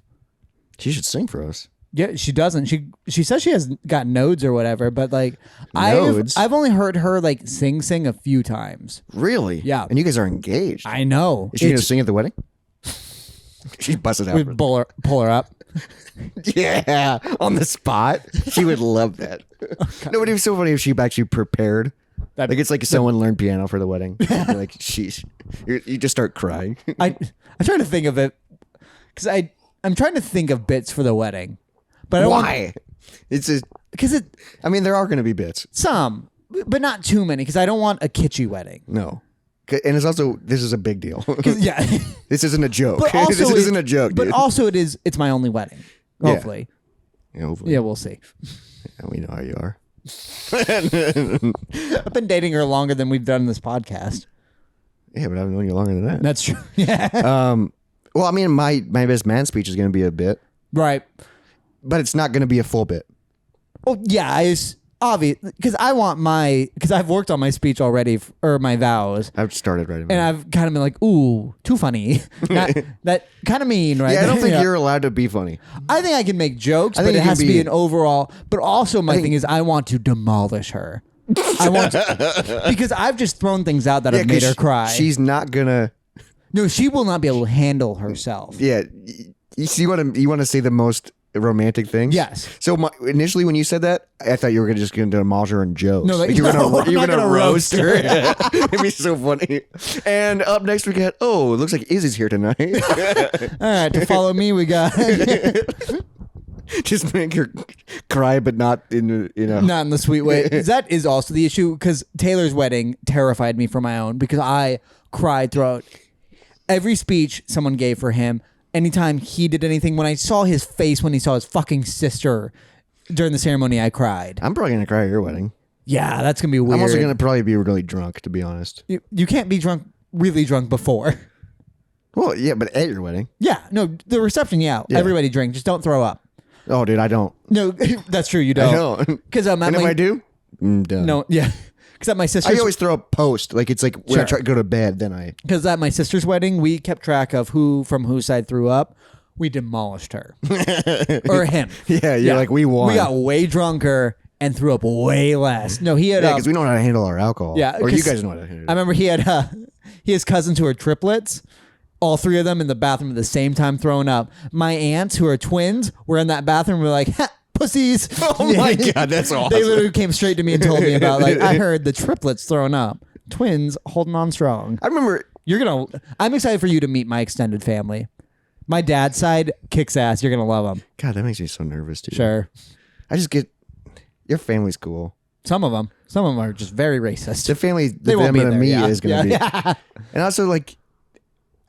She should sing for us. Yeah, she doesn't. She says she has got nodes or whatever, but like nodes? I've only heard her like sing a few times. Really? Yeah. And you guys are engaged. I know. Is she going to sing at the wedding? She's busted out. We pull her up. Yeah, on the spot. She would love that. No, but it was so funny if she actually prepared. Like it's like someone learned piano for the wedding. Like sheesh, you just start crying. I'm trying to think of it because I'm trying to think of bits for the wedding, but I don't why? Because I mean, there are going to be bits. Some, but not too many. Because I don't want a kitschy wedding. No. And it's also, this is a big deal. Yeah. This isn't a joke. But also this isn't a joke, But dude. also it's my only wedding. Hopefully. Yeah, hopefully. Yeah, we'll see. And we know how you are. I've been dating her longer than we've done this podcast. Yeah, but I've known you longer than that. That's true. Yeah. Well, I mean, my best man speech is going to be a bit. Right. But it's not going to be a full bit. Oh, yeah. It's obvious because because I've worked on my speech already or my vows. I've started writing. And I've kind of been like, ooh, too funny. That kind of mean, right? Yeah, I don't think you're allowed to be funny. I think I can make jokes, but it has to be an overall. But also, my thing is, I want to demolish her. I want to, because I've just thrown things out that have made her cry. She's not gonna. No, she will not be able to handle herself. Yeah, you want to say the most romantic thing? Yes. So initially, when you said that, I thought you were just going to demolish her in jokes. No, you were going to roast her. Yeah. It'd be so funny. And up next, we got. Oh, it looks like Izzy's here tonight. All right, to follow me, we got. Just make her cry, but not in not in the sweet way. That is also the issue because Taylor's wedding terrified me for my own because I cried throughout every speech someone gave for him. Anytime he did anything, when I saw his face when he saw his fucking sister during the ceremony, I cried. I'm probably gonna cry at your wedding. Yeah, that's gonna be weird. I'm also gonna probably be really drunk, to be honest. You can't be really drunk before. Well, yeah, but at your wedding. Yeah, no, the reception, yeah. Everybody drink, just don't throw up. Oh, dude, I don't. No, that's true. You don't. I don't. Because and if I do, done. No, yeah. Because at my sister's, I always throw a post. Like it's like when I try to go to bed, then I. Because at my sister's wedding, we kept track of who from whose side threw up. we demolished her. Or him. Yeah, you're like, we won. We got way drunker and threw up way less. No, he had... Yeah, because we know how to handle our alcohol. Yeah. Or you guys know how to handle it. I remember he has cousins who are triplets. All three of them in the bathroom at the same time throwing up. My aunts, who are twins, were in that bathroom. We're like, ha, pussies. Oh my God, that's awesome. They literally came straight to me and told me about, like, I heard the triplets throwing up. Twins holding on strong. I remember... I'm excited for you to meet my extended family. My dad's side kicks ass. You're going to love them. God, that makes me so nervous, dude. Sure. I just get... Your family's cool. Some of them are just very racist. The family, They won't be there, me yeah. is going to be. Yeah. And also, like...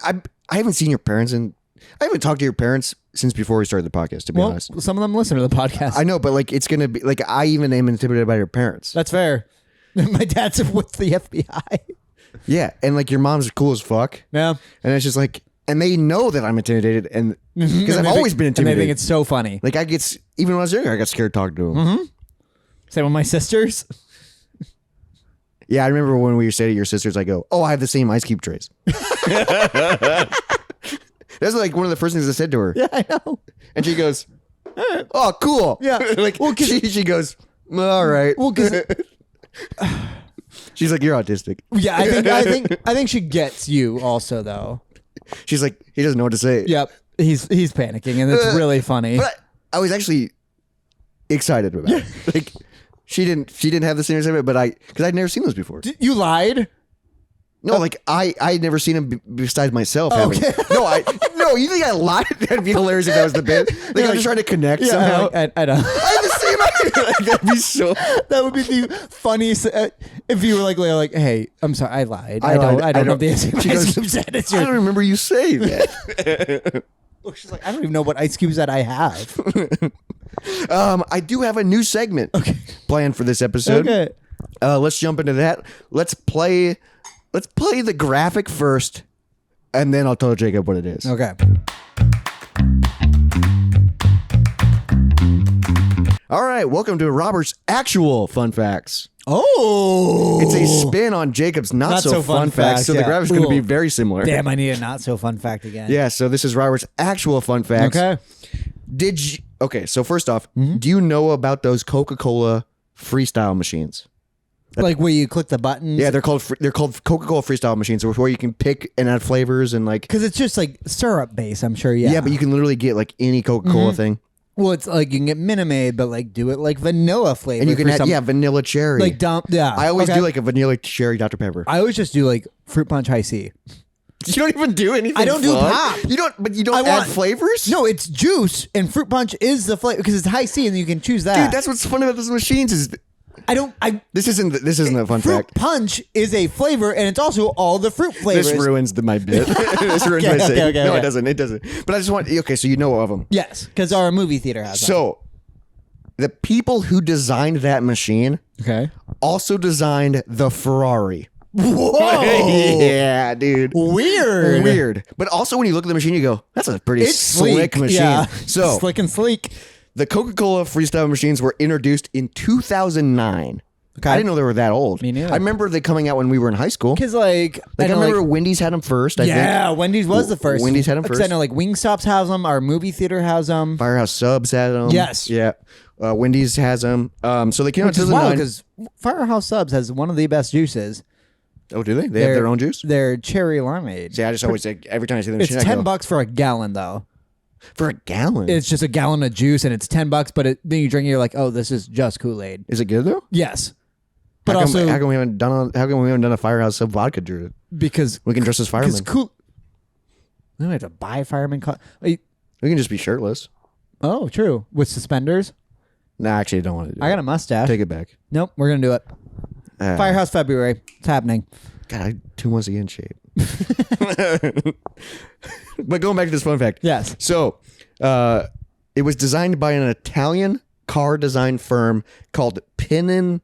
I haven't seen your parents and I haven't talked to your parents since before we started the podcast, to be honest. Some of them listen to the podcast. I know, but like it's gonna be like I even am intimidated by your parents. That's fair. My dad's with the FBI. Yeah, and like your mom's cool as fuck. Yeah. And it's just like, and they know that I'm intimidated, and because I've always been intimidated. And they think it's so funny. Like even when I was younger, I got scared talking to them. Same with my sisters. Yeah, I remember when we stayed at your sister's, I go, "Oh, I have the same ice cube trays." That's like one of the first things I said to her. Yeah, I know. And she goes, "Oh, cool." Yeah. Like she goes, "All right." Well, because she's like, "You're autistic." yeah, I think she gets you also though. She's like, he doesn't know what to say. Yep, he's panicking, and it's really funny. But I was actually excited about it. Like, she didn't have the same excitement, but because I'd never seen those before. You lied. No, like I had never seen him besides myself. Okay. No, you think I lied? That'd be hilarious if that was the bit. Like I'm just trying to connect somehow. I know. I have the same idea. Like, that'd be so. That would be the funniest if you were like, hey, I'm sorry, I lied. I don't know the answer. She goes, I don't remember you saying that. She's like, I don't even know what ice cubes that I have. I do have a new segment planned for this episode. Okay. Let's jump into that. Let's play the graphic first, and then I'll tell Jacob what it is. Okay. All right, welcome to Robert's actual fun facts. Oh, It's a spin on Jacob's not so fun facts, so the graphic's going to be very similar. Damn, I need a not so fun fact again. Yeah, so this is Robert's actual fun facts. Okay. Okay, so first off, do you know about those Coca-Cola freestyle machines? Like where you click the buttons? Yeah, they're called Coca-Cola freestyle machines, where you can pick and add flavors and like. Because it's just like syrup base, I'm sure. Yeah. Yeah, but you can literally get like any Coca-Cola thing. Well, it's like you can get Minute Maid, but like do it like vanilla flavor. And you can add vanilla cherry. Like yeah. I always do like a vanilla cherry Dr. Pepper. I always just do like fruit punch high C. You don't even do anything. I don't do pop. You don't add flavors? No, it's juice, and fruit punch is the flavor because it's high C, and you can choose that. Dude, that's what's fun about those machines is. This isn't a fun fruit fact. Punch is a flavor, and it's also all the fruit flavors. This ruins my bit. This ruins my segment. No, it doesn't. It doesn't. But I just want. Okay, so you know of them. Yes, because our movie theater has them. So, the people who designed that machine also designed the Ferrari. Whoa! Yeah, dude. Weird. But also, when you look at the machine, you go, "That's a pretty slick machine." Yeah. So slick and sleek. The Coca-Cola freestyle machines were introduced in 2009. Okay. I didn't know they were that old. Me neither. I remember they coming out when we were in high school. Because I remember Wendy's had them first. I think. Wendy's was the first. Wendy's had them first. I know like Wingstop's has them. Our movie theater has them. Firehouse Subs had them. Yes. Yeah. Wendy's has them. So they came out in 2009. Because Firehouse Subs has one of the best juices. Oh, do they? They have their own juice? They're cherry limeade. See, I just always say every time I see the machine, it's $10 for a gallon though. For a gallon? It's just a gallon of juice and it's $10, but then you drink it, you're like, oh, this is just Kool-Aid. Is it good though? Yes. But how also, come we haven't done a Firehouse Sub vodka drink? Because we can dress as firemen. We have to buy fireman. We can just be shirtless. Oh, true. With suspenders? Nah, actually, I don't want to do it. I got a mustache. Take it back. Nope, we're going to do it. Firehouse February. It's happening. God, I 2 months to get in shape. But going back to this fun fact. Yes. So, it was designed by an Italian car design firm called Panini.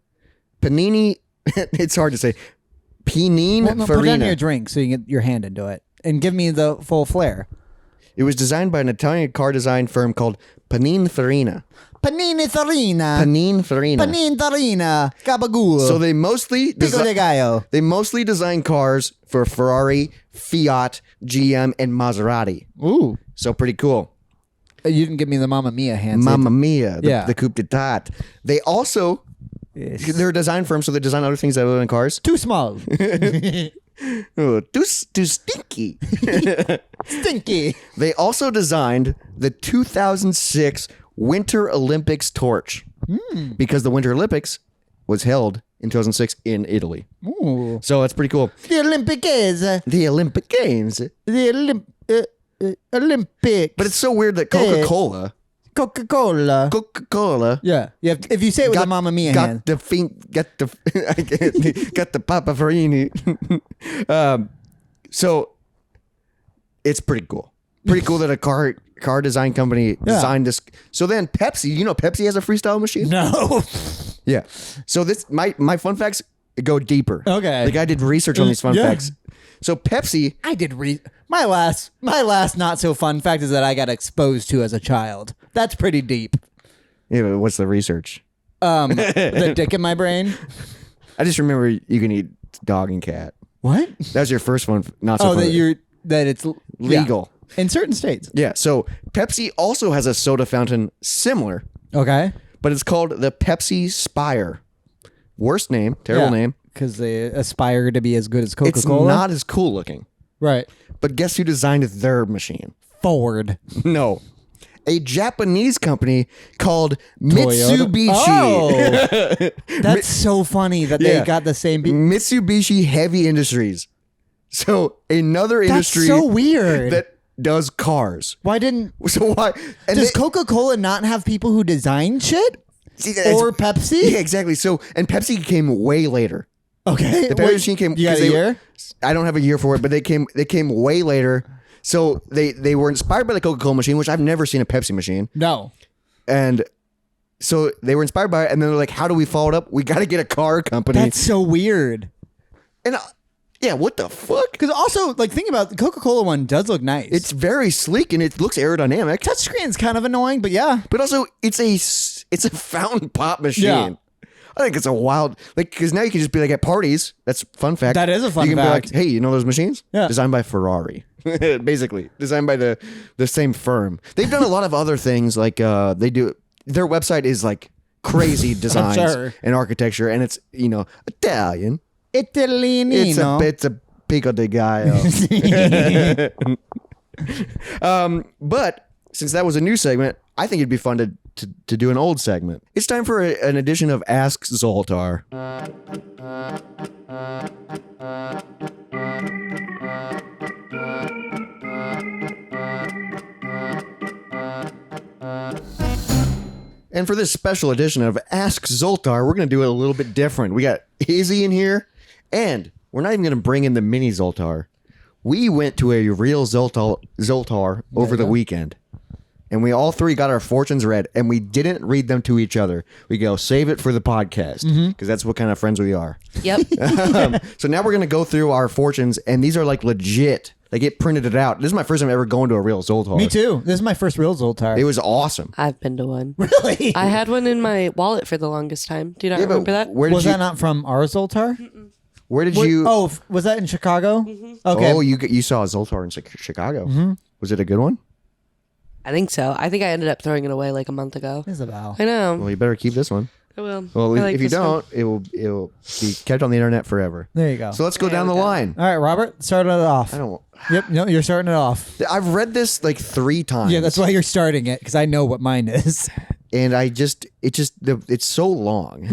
It's hard to say. Pininfarina. Put it on your drink so you can get your hand into it. And give me the full flair. It was designed by an Italian car design firm called Pininfarina. Pininfarina. Gabagool. So they mostly design cars for Ferrari, Fiat, GM, and Maserati. Ooh. So pretty cool. You didn't give me the Mamma Mia hands. Mamma Mia, the coupe de tat. They also, they're a design firm, so they design other things other than cars. Too small. Oh, too stinky. Stinky. They also designed the 2006 Winter Olympics torch because the Winter Olympics was held in 2006 in Italy. Ooh. So that's pretty cool. The Olympic Games. The Olympic Games. The Olympics. But it's so weird that Coca-Cola. Yeah. If you say it with a Mamma Mia hand. Got the Papa Farini. So it's pretty cool. Pretty cool that a car design company designed this. So then Pepsi, Pepsi has a freestyle machine? No. Yeah. So this my fun facts go deeper. Okay. Like I did research on these fun facts. So Pepsi, I did my last not so fun fact is that I got exposed to as a child. That's pretty deep. Yeah, but what's the research? The dick in my brain. I just remember you can eat dog and cat. What? That was your first one. Not so. That it's legal in certain states. Yeah. So Pepsi also has a soda fountain similar. Okay. But it's called the Pepsi Spire. Worst name, terrible name. Because they aspire to be as good as Coca-Cola. It's not as cool looking. Right. But guess who designed their machine? Ford. No. A Japanese company called Mitsubishi. Oh, that's so funny that they got the same. Mitsubishi Heavy Industries. So another industry. That's so weird. That does cars. Why didn't? So why? And does Coca-Cola not have people who design shit? Or Pepsi? Yeah, exactly. So and Pepsi came way later. Okay. The Pepsi machine came. You got a year? I don't have a year for it, but they came way later. So they were inspired by the Coca-Cola machine, which I've never seen a Pepsi machine. No. And so they were inspired by it, and then they're like, how do we follow it up? We got to get a car company. That's so weird. And yeah, what the fuck? Because also, like, think about the Coca-Cola one does look nice. It's very sleek and it looks aerodynamic. Touchscreen's kind of annoying, but yeah. But also, it's a fountain pop machine. Yeah. I think it's a wild, because now you can just be like at parties. That's fun fact. That is a fun fact. You can be like, hey, you know those machines? Yeah. Designed by Ferrari. Basically. Designed by the same firm. They've done a lot of other things. Like they do, their website is like crazy designs and architecture. And it's, Italian. Italianino. It's a pico de gallo. But since that was a new segment, I think it'd be fun to do an old segment. It's time for an edition of Ask Zoltar. And for this special edition of Ask Zoltar, we're going to do it a little bit different. We got Izzy in here, and we're not even going to bring in the mini Zoltar. We went to a real Zoltar over the weekend. And we all three got our fortunes read, and we didn't read them to each other. We go, save it for the podcast, because that's what kind of friends we are. Yep. So now we're going to go through our fortunes, and these are like legit. Like it printed it out. This is my first time ever going to a real Zoltar. Me too. This is my first real Zoltar. It was awesome. I've been to one. Really? I had one in my wallet for the longest time. Do you not remember that? Was that not from our Zoltar? Mm-mm. Where did you... Oh, was that in Chicago? Mm-hmm. Okay. Oh, you saw a Zoltar in Chicago. Mm-hmm. Was it a good one? I think so. I think I ended up throwing it away like a month ago. Isabel. I know. Well, you better keep this one. I will. Well, I like if you this one. don't, it will be kept on the internet forever. There you go. So let's go down the line. All right, Robert, start it off. I don't... Yep, no, you're starting it off. I've read this like 3 times. Yeah, that's why you're starting it, because I know what mine is. And it's so long.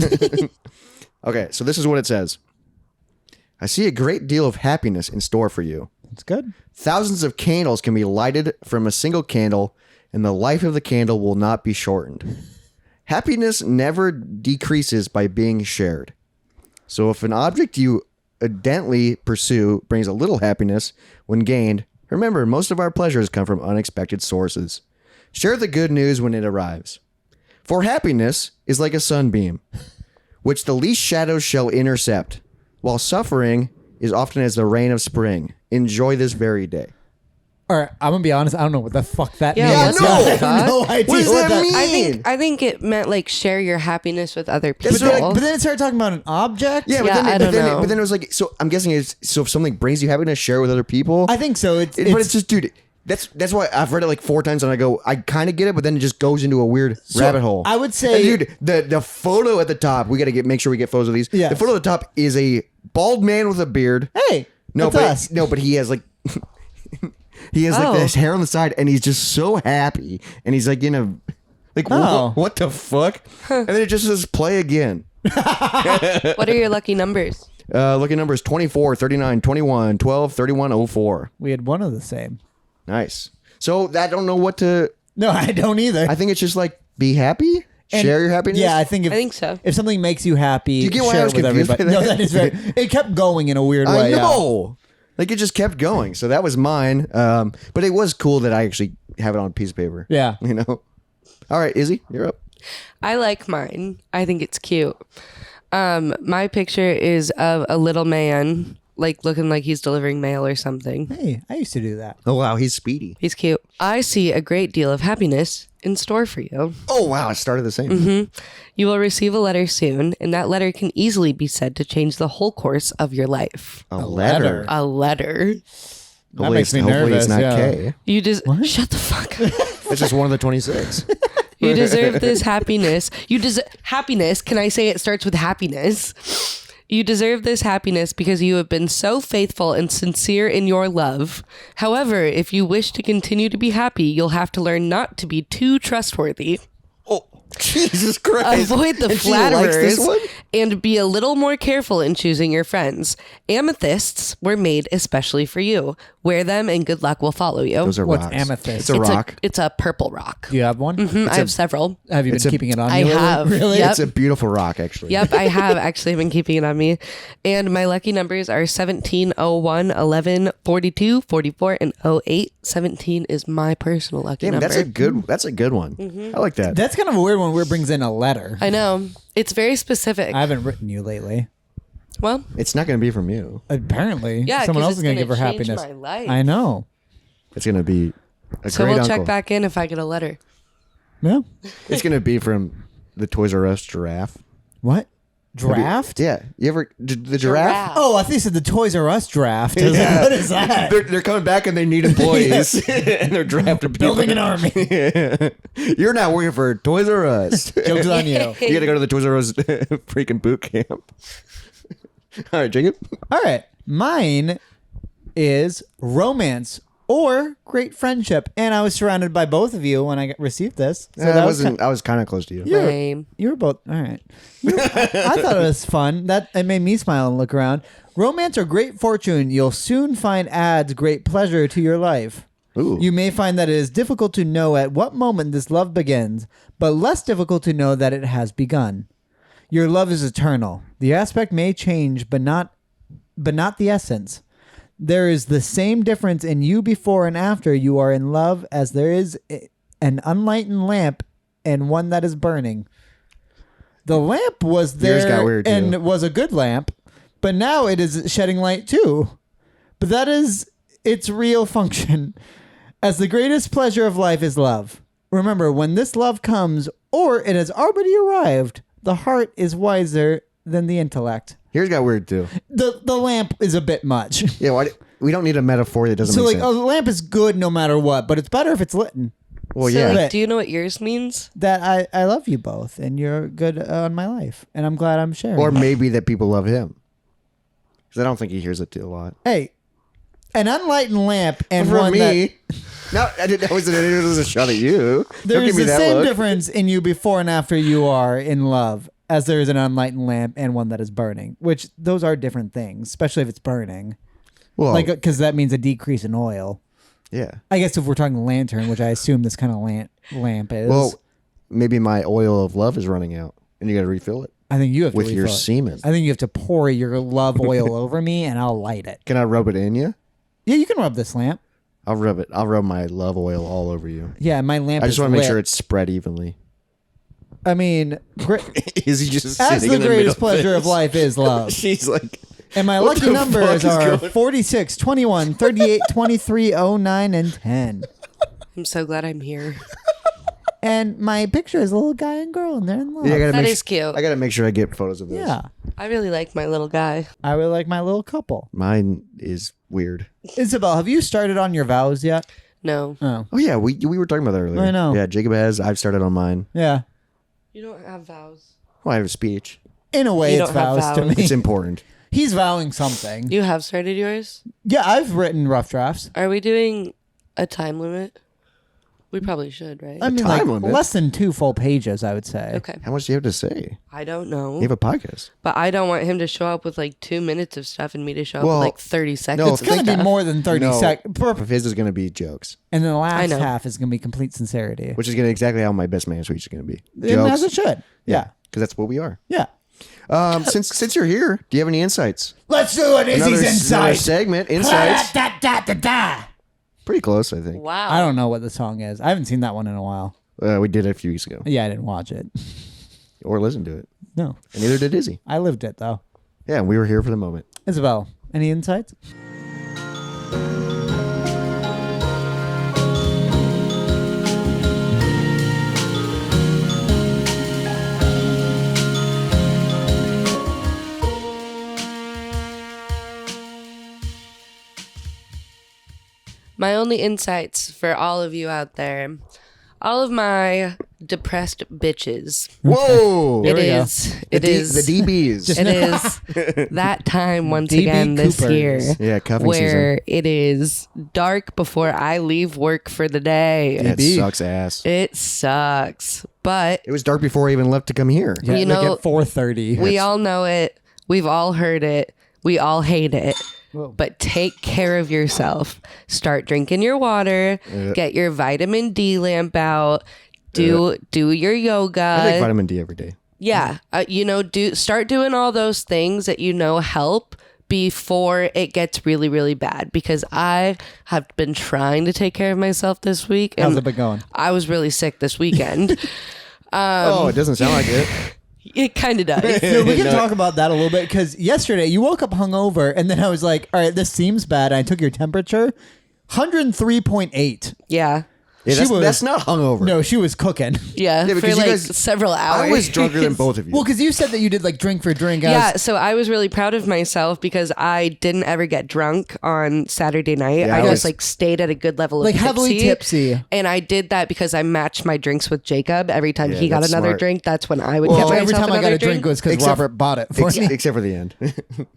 Okay, so this is what it says. I see a great deal of happiness in store for you. That's good. Thousands of candles can be lighted from a single candle, and the life of the candle will not be shortened. Happiness never decreases by being shared. So if an object you ardently pursue brings a little happiness when gained, remember, most of our pleasures come from unexpected sources. Share the good news when it arrives. For happiness is like a sunbeam, which the least shadows shall intercept, while suffering is often as the rain of spring. Enjoy this very day. All right, I'm gonna be honest. I don't know what the fuck that means. Yeah, no. I have no idea What does that mean? I think it meant like share your happiness with other people. But then it started talking about an object. Yeah, I don't know. But then it was like, so I'm guessing it's, so if something brings you happiness, share it with other people. I think so. But it's just, dude, That's why I've read it like 4 times and I kind of get it, but then it just goes into a weird rabbit hole. I would say, and dude, the photo at the top, we got to make sure we get photos of these. Yes. The photo at the top is a bald man with a beard. Hey, that's us. No, but he has like like this hair on the side, and he's just so happy, and he's like what the fuck? And then it just says play again. What are your lucky numbers? Lucky numbers 24, 39, 21, 12, 31, 04. We had one of the same. Nice. So I don't know what to. No, I don't either. I think it's just like be happy, share your happiness. Yeah, I think so. If something makes you happy, you get why share I was it with confused everybody. by that? No, that is very. It kept going in a weird way. I know. Like it just kept going. So that was mine. But it was cool that I actually have it on a piece of paper. Yeah. You know. All right, Izzy, you're up. I like mine. I think it's cute. My picture is of a little man, like looking like he's delivering mail or something. Hey, I used to do that. Oh wow, he's speedy. He's cute. I see a great deal of happiness in store for you. Oh wow, it started the same. You will receive a letter soon, and that letter can easily be said to change the whole course of your life. A letter. A letter. That makes me hopefully nervous. it's not yeah. K. You just shut the fuck up. It's just one of the 26. You deserve this happiness. You deserve happiness. Can I say it starts with happiness? You deserve this happiness because you have been so faithful and sincere in your love. However, if you wish to continue to be happy, you'll have to learn not to be too trustworthy. Oh, Jesus Christ. Avoid the And she likes flatterers this one? and be a little more careful in choosing your friends. Amethysts were made especially for you. Wear them and good luck will follow you. Those are What's rocks. amethyst? It's a rock. It's a purple rock. Do you have one? I have several. Have you been keeping it on I you? lately? have. Really? Yep. It's a beautiful rock, actually. Yep, I have actually been keeping it on me. And my lucky numbers are 17, 01, 11, 42, 44, and 08. 17 is my personal lucky Damn, number. that's a good one. I like that. That's kind of a weird one where it brings in a letter. I know. It's very specific. I haven't written you lately. Well, It's not going to be from you. Apparently. Yeah, Someone 'cause else is it's going to gonna give her change happiness. my life. I know. It's going to be a so great we'll uncle. check back in if I get a letter. Yeah. It's going to be from the Toys R Us giraffe. What? Draft? Yeah. You ever the giraffe? Oh, I think you said the Toys R Us draft. I was like, what is that? They're coming back and they need employees. And they're drafting people. Building an army. You're not working for Toys R Us. Joke's on you. You got to go to the Toys R Us freaking boot camp. All right, Jacob. All right. Mine is romance or great friendship. And I was surrounded by both of you when I received this. So I that was was kind of close to you. Lame. You were both all right. I thought it was fun. It made me smile and look around. Romance or great fortune, you'll soon find adds great pleasure to your life. Ooh. You may find that it is difficult to know at what moment this love begins, but less difficult to know that it has begun. Your love is eternal. The aspect may change, but not the essence. There is the same difference in you before and after you are in love as there is an unlightened lamp and one that is burning. The lamp was Yours got there weird, and too. it was a good lamp, but now it is shedding light too. But that is its real function. As the greatest pleasure of life is love. Remember, when this love comes, or it has already arrived, the heart is wiser than the intellect. Yours got weird too. The lamp is a bit much. Yeah, we don't need a metaphor that doesn't So make like sense. a lamp is good no matter what, but it's better if it's lit. Well, So, yeah. like, do you know what yours means? That I love you both and you're good on my life and I'm glad I'm sharing. Or maybe that people love him. Because I don't think he hears it a lot. Hey, an unlightened lamp and For one me, no, it was a shot at you. Don't there's give me the that same look. difference in you before and after you are in love as there is an unlightened lamp and one that is burning, which those are different things, especially if it's burning. Well, Like, because that means a decrease in oil. yeah. I guess if we're talking lantern, which I assume this kind of lamp is. Well, maybe my oil of love is running out, and you got to refill it I think you have to with your refill it. semen. I think you have to pour your love oil over me, and I'll light it. Can I rub it in you? Yeah, you can rub this lamp. I'll rub it. I'll rub my love oil all over you. Yeah, my lamp. I just want to make sure it's spread evenly. I mean, Is he just as sitting the in the greatest middle pleasure of this? life is love. She's like, And my What lucky the numbers fuck is are going- 46, 21, 38, 23, 09, and 10. I'm so glad I'm here. And my picture is a little guy and girl, and they're in love. yeah, I gotta That make is cute. I gotta make sure I get photos of this. Yeah. I really like my little guy. I really like my little couple. Mine is weird. Isabel, have you started on your vows yet? No. Oh yeah, we were talking about that earlier. I know. Yeah, Jacob has. I've started on mine. Yeah. You don't have vows. Well, I have a speech. In a way, You it's don't have vows to vows. me. It's important. He's vowing something. You have started yours? Yeah, I've written rough drafts. Are we doing a time limit? We probably should, right? I mean, time limit? less than 2 full pages, I would say. Okay. How much do you have to say? I don't know. You have a podcast. But I don't want him to show up with like 2 minutes of stuff and me to show up Well, with like 30 seconds. no, It's going to be more than 30 No. seconds. Of his is going to be jokes, And then the last know. half is going to be complete sincerity. which is going to exactly how my best man speech is going to be. And as it Jokes. should. Yeah. Because that's what we are. Yeah. Since you're here, do you have any insights? Let's do it. Izzy's Another Insight. segment. Insights. Da, da, da, da. Pretty close, I think. Wow. I don't know what the song is. I haven't seen that one in a while. We did it a few weeks ago. Yeah, I didn't watch it. Or listen to it. No. And neither did Izzy. I lived it, though. Yeah, and we were here for the moment. Isabel, any insights? My only insights for all of you out there, all of my depressed bitches. Whoa! It we go. is. It is. The DBs. It is that time once DB again this Coopers. year. Yeah, cuffing where it is dark before I leave work for the day. That DB. sucks ass. It sucks. But It was dark before I even left to come here. Yeah, You like know, at 4:30. we all know it. We've all heard it. We all hate it. But take care of yourself. Start drinking your water. Get your vitamin D lamp out. Do your yoga. I take vitamin D every day. Yeah, start doing all those things that you know help before it gets really, really bad. Because I have been trying to take care of myself this week, How's and it been going? I was really sick this weekend. It doesn't sound like it. It kind of does. No, we can talk about that a little bit because yesterday you woke up hungover and then I was like, all right, this seems bad. I took your temperature, 103.8. Yeah, Yeah, She was- that's not hungover. No, she was cooking. yeah, Yeah, for because you like guys- several hours. I was drunker than both of you. Well, because you said that you did like drink for drink. Yeah, so I was really proud of myself because I didn't ever get drunk on Saturday night. Yeah, I I just was- like stayed at a good level of Like heavily tipsy. And I did that because I matched my drinks with Jacob. Every time he got that's another smart. drink, that's when I would Well, get myself every time I got another a drink was because Except- Robert bought it for me. Except for the end.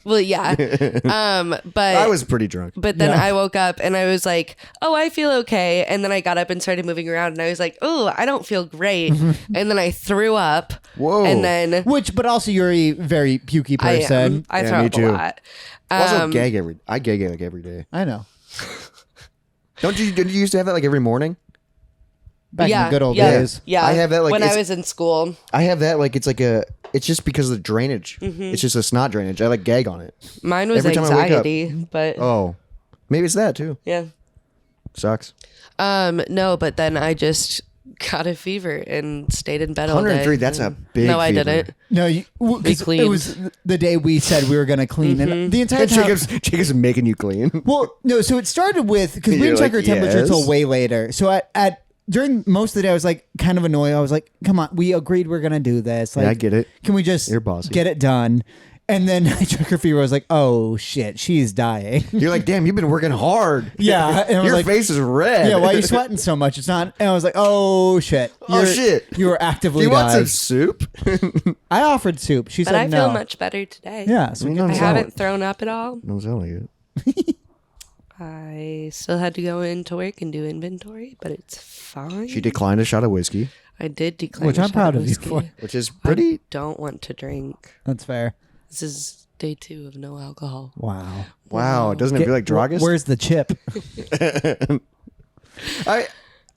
Well, yeah. But I was pretty drunk. But then Yeah. I woke up and I was like, oh, I feel okay. And then I got up and started moving around and I was like, oh, I don't feel great. And then I threw up. Whoa. And then But also you're a very pukey I person. am. I Yeah, throw me up too. a lot. Also, Um, I gag like every day. I know. Did you used to have that like every morning? Back in the good old yeah, days. Yeah. I have that, like, when I it's- was in school. I have that like it's just because of the drainage. Mm-hmm. It's just a snot drainage. I like gag on it. Mine was Every time I wake up. anxiety, but Oh, maybe it's that too. yeah. Sucks. No, but then I just got a fever and stayed in bed all day. 103. That's a big. No, I fever. didn't. No, We cleaned. it was the day we said we were going to clean. And the entire And time. Jacob's making you clean. Well, no, so it started with, because we You're didn't check like, our temperature yes. until way later. So during most of the day, I was like kind of annoyed. I was like, come on, we agreed we're going to do this. Like, Yeah, I get it. Can we just You're bossy. get it done? And then I checked her fever. I was like, oh shit, she's dying. You're like, damn, you've been working hard. Yeah. And I was Your like, face is red. yeah, why are you sweating so much? It's not. And I was like, oh shit. Oh, shit. You were Do actively you want some dying. soup? I offered soup. She But said I feel no. much better today. Yeah. So we No, can I no. haven't thrown up at all. Don't sound like it. I still had to go into work and do inventory, but it's fine. She declined a shot of whiskey, I did decline. Which a I'm shot proud of of you whiskey. for. which is I pretty. don't want to drink. That's fair. This is day 2 of no alcohol. Wow. Wow, doesn't it feel like Dragas? Where's the chip?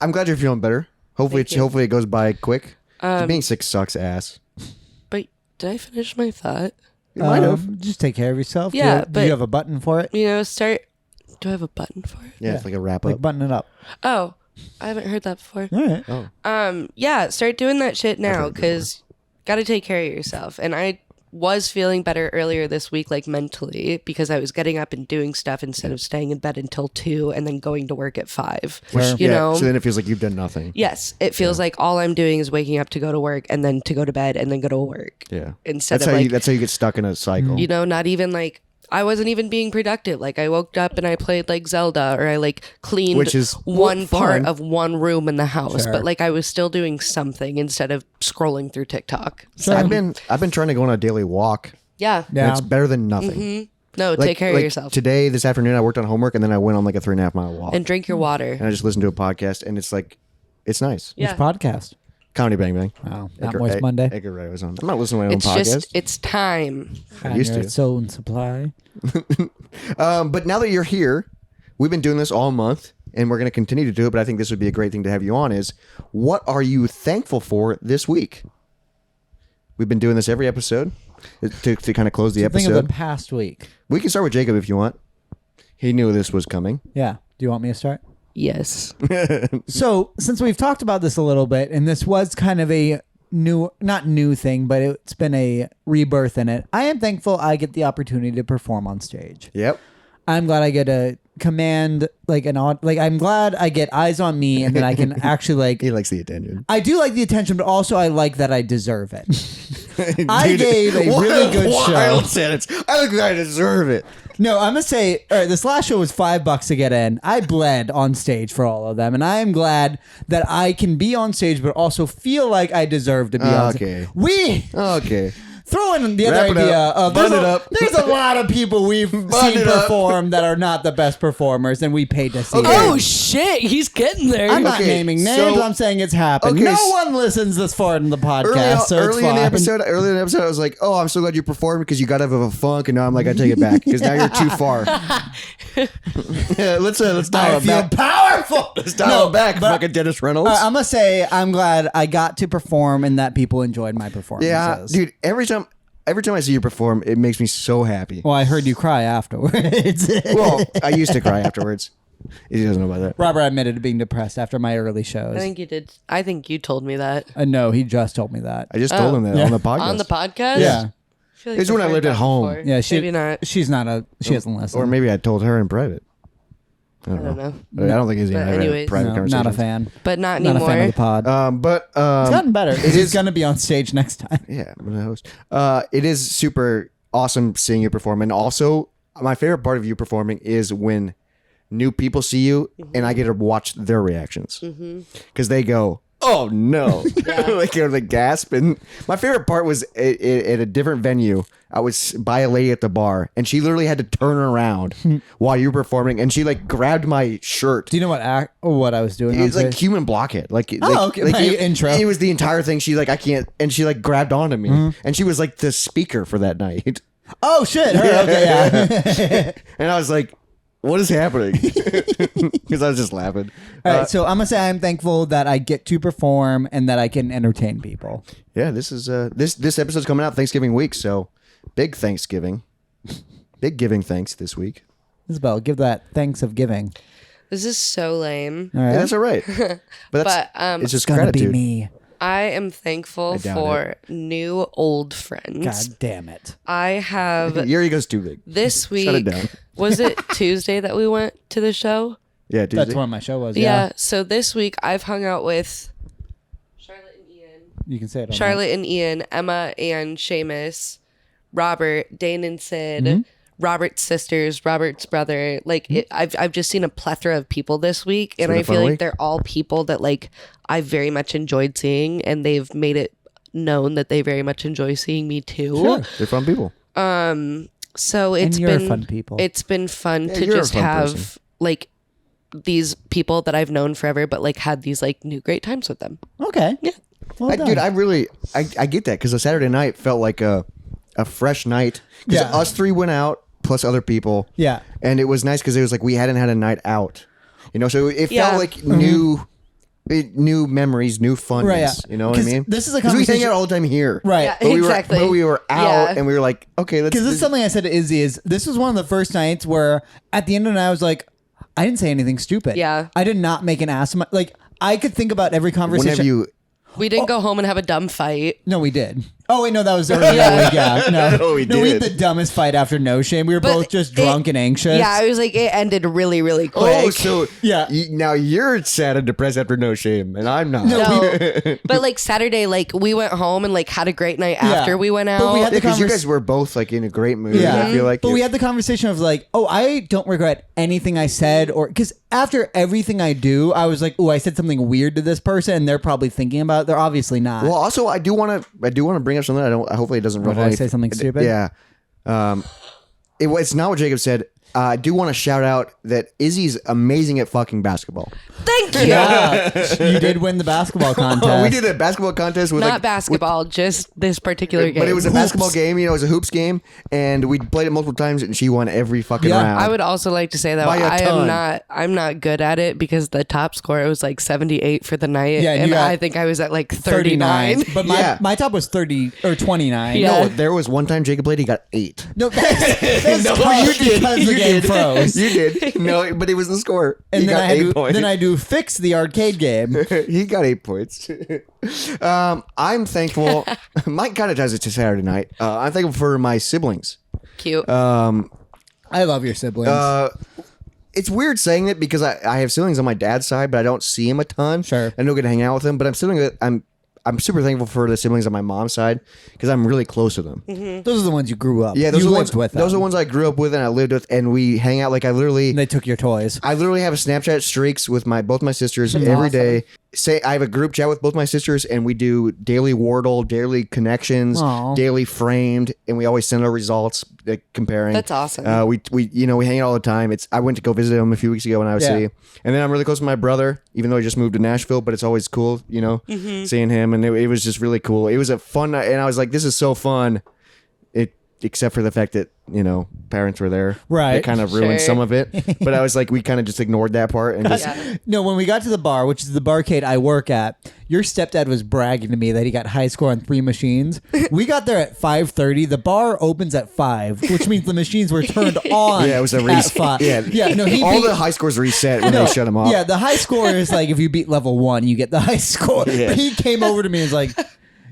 I'm glad you're feeling better. Hopefully, Thank you. hopefully it goes by quick. 'Cause being sick sucks ass. But did I finish my thought? You might have. Just take care of yourself. Yeah, Do but- you have a button for it? Start. Do I have a button for it? Yeah, it's like a wrap Like up. button it up. Oh, I haven't heard that before. All right. Oh, Yeah, start doing that shit now heard it before. because got to take care of yourself. And I was feeling better earlier this week, like mentally, because I was getting up and doing stuff instead of staying in bed until 2 and then going to work at 5. Fair. You know? So then it feels like you've done nothing. Yes, it feels like all I'm doing is waking up to go to work and then to go to bed and then go to work. Yeah. Instead That's of how like, you. That's how you get stuck in a cycle. not even like I wasn't even being productive. Like I woke up and I played like Zelda, or I like cleaned Which is one part fun. of one room in the house, Sure. but like I was still doing something instead of scrolling through TikTok. So I've been trying to go on a daily walk. yeah. And Yeah. it's better than nothing. No, Like- take care of like yourself Today, this afternoon, I worked on homework and then I went on like a 3.5 mile walk. and drink your water. And I just listened to a podcast and it's like, it's nice. Yeah. Which podcast? Comedy Bang Bang. Wow, not Edgar- Moist Monday. Edgar Wright was on. I'm not listening to my own It's podcast. just, it's time. I used Your to. Soul and Supply. But now that you're here, we've been doing this all month and we're going to continue to do it. But I think this would be a great thing to have you on is what are you thankful for this week? We've been doing this every episode to kind of close the Think episode. of the past week. We can start with Jacob if you want. He knew this was coming. Yeah. Do you want me to start? Yes. So, since we've talked about this a little bit, and this was kind of a not new thing, but it's been a rebirth in it, I am thankful I get the opportunity to perform on stage. Yep. I'm glad I get to command I'm glad I get eyes on me and that I can actually He likes the attention. I do like the attention, but also I like that I deserve it. I gave a really good show. Wild sentence. I look like I deserve it. No, I'm gonna say, all right, this last show was $5 to get in. I bled on stage for all of them, and I am glad that I can be on stage, but also feel like I deserve to be on stage. Okay. Throw in the Wrap other it idea up. of Bun it up. there's a lot of people we've Bun seen it up. perform that are not the best performers, and we paid to see Okay. them. Oh shit, he's getting there. I'm not Okay, naming names. so- I'm saying it's happened. Okay, No s- one listens this far in the podcast, so it's early in fine. the episode, I was like, "Oh, I'm so glad you performed because you got out of a funk," and now I'm like, "I take it back because now you're too far." Yeah, let's dial I it feel back. powerful. Let's dial it back, fucking Dennis Reynolds. I'm gonna say I'm glad I got to perform and that people enjoyed my performances. Yeah, dude. Every time I see you perform, it makes me so happy. Well, I heard you cry afterwards. Well, I used to cry afterwards. He doesn't know about that. Robert admitted to being depressed after my early shows. I think you did. I think you told me that. No, he just told me that. I just told him that Yeah. on the podcast. On the podcast? Yeah. I feel like It's when I've I heard lived at that home. before. Yeah, Maybe not. She's not a. She doesn't listen. Or maybe I told her in private. I don't know. I don't think Izzy and I But had anyways. private No, conversations. not a fan. But not Not a anymore. fan of the pod. But It's gotten better. It He's is going to be on stage next time. Yeah, I'm gonna host. It is super awesome seeing you perform, and also my favorite part of you performing is when new people see you, and I get to watch their reactions because they go, "Oh no!" Like they gasp. And my favorite part was at a different venue. I was by a lady at the bar, and she literally had to turn around while you were performing, and she like grabbed my shirt. Do you know what I was doing? It's on like stage? human blockhead. Like, okay, my intro. It was the entire thing. She like, I can't, and she like grabbed onto me, and she was like the speaker for that night. Oh shit! Her, okay, yeah. And I was like, "What is happening?" Because I was just laughing. All right, so I'm gonna say I'm thankful that I get to perform and that I can entertain people. Yeah, this is this episode's coming out Thanksgiving week, so big Thanksgiving, big giving thanks this week. Isabel, give that thanks of giving. This is so lame. All right, Yeah, that's all right. But that's it's just gonna gratitude. be me. I am thankful doubt for new old friends. God damn it! I have Your ego's too big. this week. Shut it down. Was it Tuesday that we went to the show? Yeah, Tuesday. That's what my show was. Yeah. Yeah, So this week I've hung out with Charlotte and Ian, you can say it. Charlotte and Ian, Emma and Seamus, Robert, Dane and Sid, Mm-hmm. Robert's sisters, Robert's brother. Like I've just seen a plethora of people this week, and been a I feel fun like week. they're all people that like I very much enjoyed seeing, and they've made it known that they very much enjoy seeing me too. Sure. They're fun people. So it's you're been fun people. It's been fun to you're a just fun have person. like these people that I've known forever, but like had these like new great times with them. Okay. Yeah. Well done. Dude, I get that because a Saturday night felt like a fresh night. Because Yeah. us three went out plus other people. Yeah. And it was nice because it was like we hadn't had a night out. You know, so it Yeah. felt like new memories, new funness. Right, yeah. You know what I 'Cause mean? this is a 'Cause we hang conversation- out all the time here. Right. Yeah. But Exactly. we were out Yeah. and we were like, okay, let's. Because this is something I said to Izzy is this was one of the first nights where at the end of the night I was like, I didn't say anything stupid. Yeah. I did not make an ass of my, like I could think about every conversation. whenever you. We didn't go home and have a dumb fight. No, we did. Oh wait, no, that was earlier. Yeah, No, we we had did. the dumbest fight after No Shame. We were both just drunk and anxious. Yeah, I was like, it ended really, really quick. Oh, so Yeah. now you're sad and depressed after No Shame, and I'm not. No, but like Saturday, like we went home and like had a great night after we went out. But we had the Because you guys were both like in a great mood. Yeah. I feel like. But we had the conversation of like, oh, I don't regret anything I said, or because after everything I do, I was like, oh, I said something weird to this person, and they're probably thinking about it. They're obviously not. Well, also, I do want to bring up something. Hopefully, it doesn't Did I say something stupid? Yeah. It's not what Jacob said. I do want to shout out that Izzy's amazing at fucking basketball. Thank you. Yeah, you did win the basketball contest. We did a basketball contest with Not basketball, just this particular game. But it was a basketball game, it was a hoops game, and we played it multiple times, and she won every fucking round. I would also like to say that By a ton. I'm not good at it because the top score it was like 78 for the night, Yeah, and you got I think I was at like 39. But my top was 30 or 29. Yeah. No, there was one time Jacob played, he got 8. No, that's No, you did because the You game did. froze. You did. No, but it was the score. And He then got I had 8 to, points. then I do fix the arcade game. He got 8 points. I'm thankful. Mike kind of does it to Saturday night. I'm thankful for my siblings. Cute. I love your siblings. It's weird saying it because I have siblings on my dad's side, but I don't see him a ton. Sure. I don't get to hang out with them, but I'm super thankful for the siblings on my mom's side because I'm really close with them. Those are the ones you grew up. Yeah, those you are the lived ones, with them. those are the ones I grew up with and I lived with, and we hang out. Like I literally They took your toys. have a Snapchat streaks with both my sisters every day. Say I have a group chat with both my sisters, and we do daily Wordle, daily connections, Aw. daily framed, and we always send our results like, comparing. That's awesome. We hang out all the time. I went to go visit him a few weeks ago when I was Yeah. city, and then I'm really close with my brother, even though he just moved to Nashville. But it's always cool, seeing him, and it was just really cool. It was a fun night, and I was like, this is so fun. Except for the fact that parents were there, Right. It kind of ruined Sure. some of it. But I was like, we kind of just ignored that part and just No, when we got to the bar, which is the barcade I work at, your stepdad was bragging to me that he got high score on 3 machines. We got there at 5:30. The bar opens at 5, which means the machines were turned on. Yeah, it was a at reset. 5. Yeah. No, he all beat, the high scores reset when no, they shut them off. Yeah, the high score is like if you beat level 1, you get the high score. Yeah. But he came over to me and was like,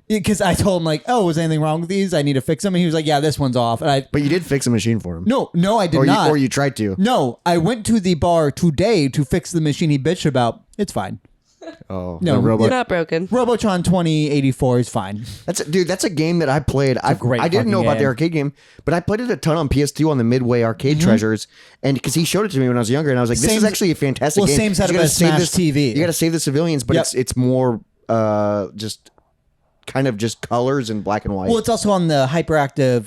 because I told him like, oh, was anything wrong with these? I need to fix them. And he was like, yeah, this one's off. And But you did fix a machine for him. no, I did or not. or you tried to. No, I went to the bar today to fix the machine he bitched about. It's fine. Oh No, the robot. You're not broken. Robotron 2084 is fine. That's a game that I played. I great didn't know fucking about the game. arcade game, but I played it a ton on PS2 on the Midway Arcade Treasures, and because he showed it to me when I was younger, and I was like, "This Same- is actually a fantastic well, game." same setup You gotta as save Smash this- TV. You got to save the civilians, but Yep. it's more just kind of just colors and black and white. Well, it's also on the hyperactive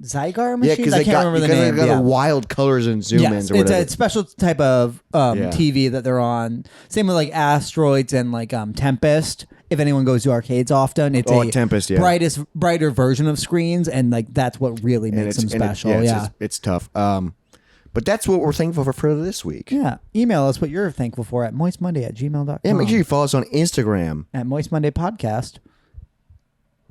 Zygar yeah, machines. because I they can't got, remember the because name. they got Yeah. the wild colors and zoom Yes, ins or it's whatever. a special type of Yeah. TV that they're on. Same with like Asteroids and like Tempest. If anyone goes to arcades often, it's a Tempest, yeah. brighter version of screens, and like that's what really And makes them and special. it's tough. But that's what we're thankful for this week. Yeah. Email us what you're thankful for at moistmonday@gmail.com. Yeah, make sure you follow us on Instagram, at Moist Monday Podcast.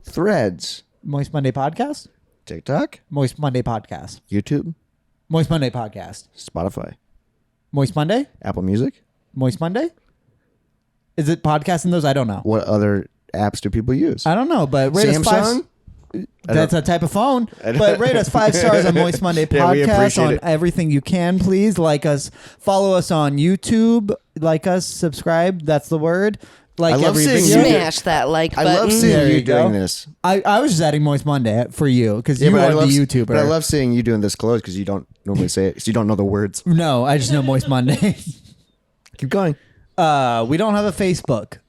Threads, Moist Monday Podcast? TikTok, Moist Monday Podcast. YouTube, Moist Monday Podcast. Spotify, Moist Monday? Apple Music. Moist Monday? Is it podcast in those? I don't know. What other apps do people use? I don't know, but rate us 5. Samsung? That's a type of phone. But rate us 5 stars on Moist Monday Yeah, we Podcast appreciate on it. everything you can, please. Like us. Follow us on YouTube. Like us. Subscribe. That's the word. Like I love every seeing video. you. Smash that like I button. love seeing There you you go. doing this. I was just adding Moist Monday for you because Yeah, you but I are the love- YouTuber. But I love seeing you doing this close because you don't normally say it. 'Cause you don't know the words. No, I just know Moist Monday. Keep going. We don't have a Facebook.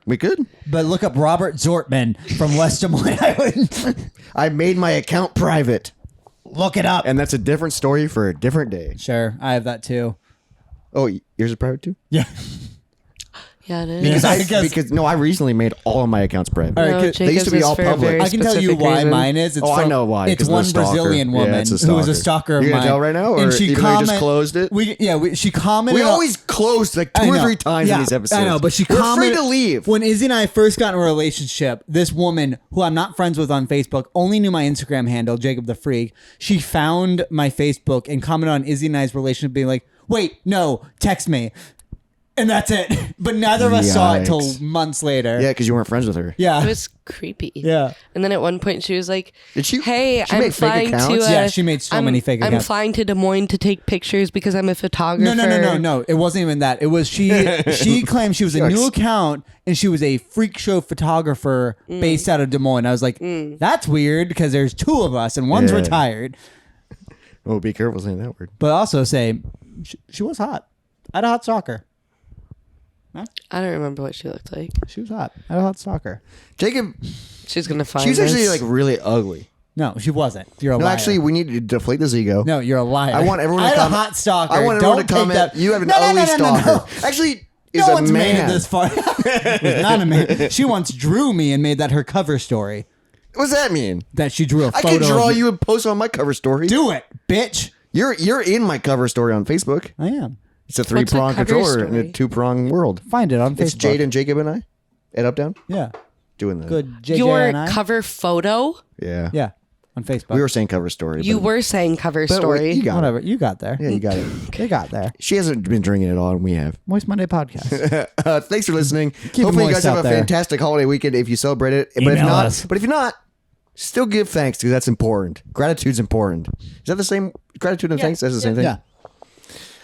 We could. But look up Robert Zortman from West Des Moines, Iowa. I made my account private, Look it up. and that's a different story for a different day. Sure, I have that too. Oh, yours is private too? Yeah. Yeah, it is. Because I guess- Because no, I recently made all of my accounts private. All right, No, they used to Jacob's be is all for a public. very I can tell you specific why reason. mine is. It's Oh, I from, know why, It's 'cause of one the stalker. Brazilian Yeah, woman it's a who was a stalker. stalker of You're mine. gonna tell right now, or and she even though you just comment- closed it? She commented. We on- always closed like two I or know. 3 times Yeah, in these episodes. I know, but she We're commented free to leave. When Izzy and I first got in a relationship, this woman who I'm not friends with on Facebook only knew my Instagram handle, Jacob the Freak. She found my Facebook and commented on Izzy and I's relationship, being like, "Wait, no, text me." And that's it. But neither of us saw it till Yikes. months later. Yeah, because you weren't friends with her. Yeah. It was creepy. Yeah. And then at one point she was like, Did she? "Hey, she I'm make fake flying to accounts? Yeah, she made so many fake I'm accounts. flying to Des Moines to take pictures because I'm a photographer." No. It wasn't even that. It was she claimed she was a new account and she was a freak show photographer based out of Des Moines. I was like, that's weird because there's two of us and one's Yeah. retired. Oh, be careful saying that word. But also say she was hot. I had a hot stalker. I don't remember what she looked like. She was hot. I had a hot stalker. Jacob, She's gonna find. she was actually this. like really ugly. No, she wasn't. You're a No, liar. actually, we need to deflate this ego. No, you're a liar. I want everyone I to had comment. a hot stalker. I want Don't everyone to take comment. that. You have an No. ugly stalker. Actually, is No a one's made it man. this far. It was not a man. She once drew me and made that her cover story. What does that mean? That she drew a I photo. can draw of you and post on my cover story. Do it, bitch. You're in my cover story on Facebook. I am. It's a 3-prong cover controller in a story? 2-prong world. Find it on Facebook. It's Jade and Jacob and I at Up Down Yeah. doing the Good. JJ your and I. cover photo. Yeah. Yeah. On Facebook. We were saying cover story. You but- were saying cover but story. You got it. Whatever. You got there. Yeah, you got it. They got there. She hasn't been drinking at all, and we have. Moist Monday podcast. Thanks for listening. it Hopefully, you moist guys have out a there. fantastic holiday weekend if you celebrate it. But if Email not, us. still give thanks because that's important. Gratitude's important. Is that the same? Gratitude and thanks? That's the same thing? Yeah.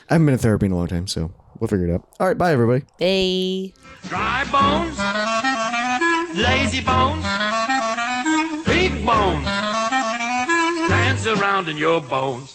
I haven't been in therapy in a long time, so we'll figure it out. All right, bye, everybody. Hey. Dry bones, lazy bones, big bones, dance around in your bones.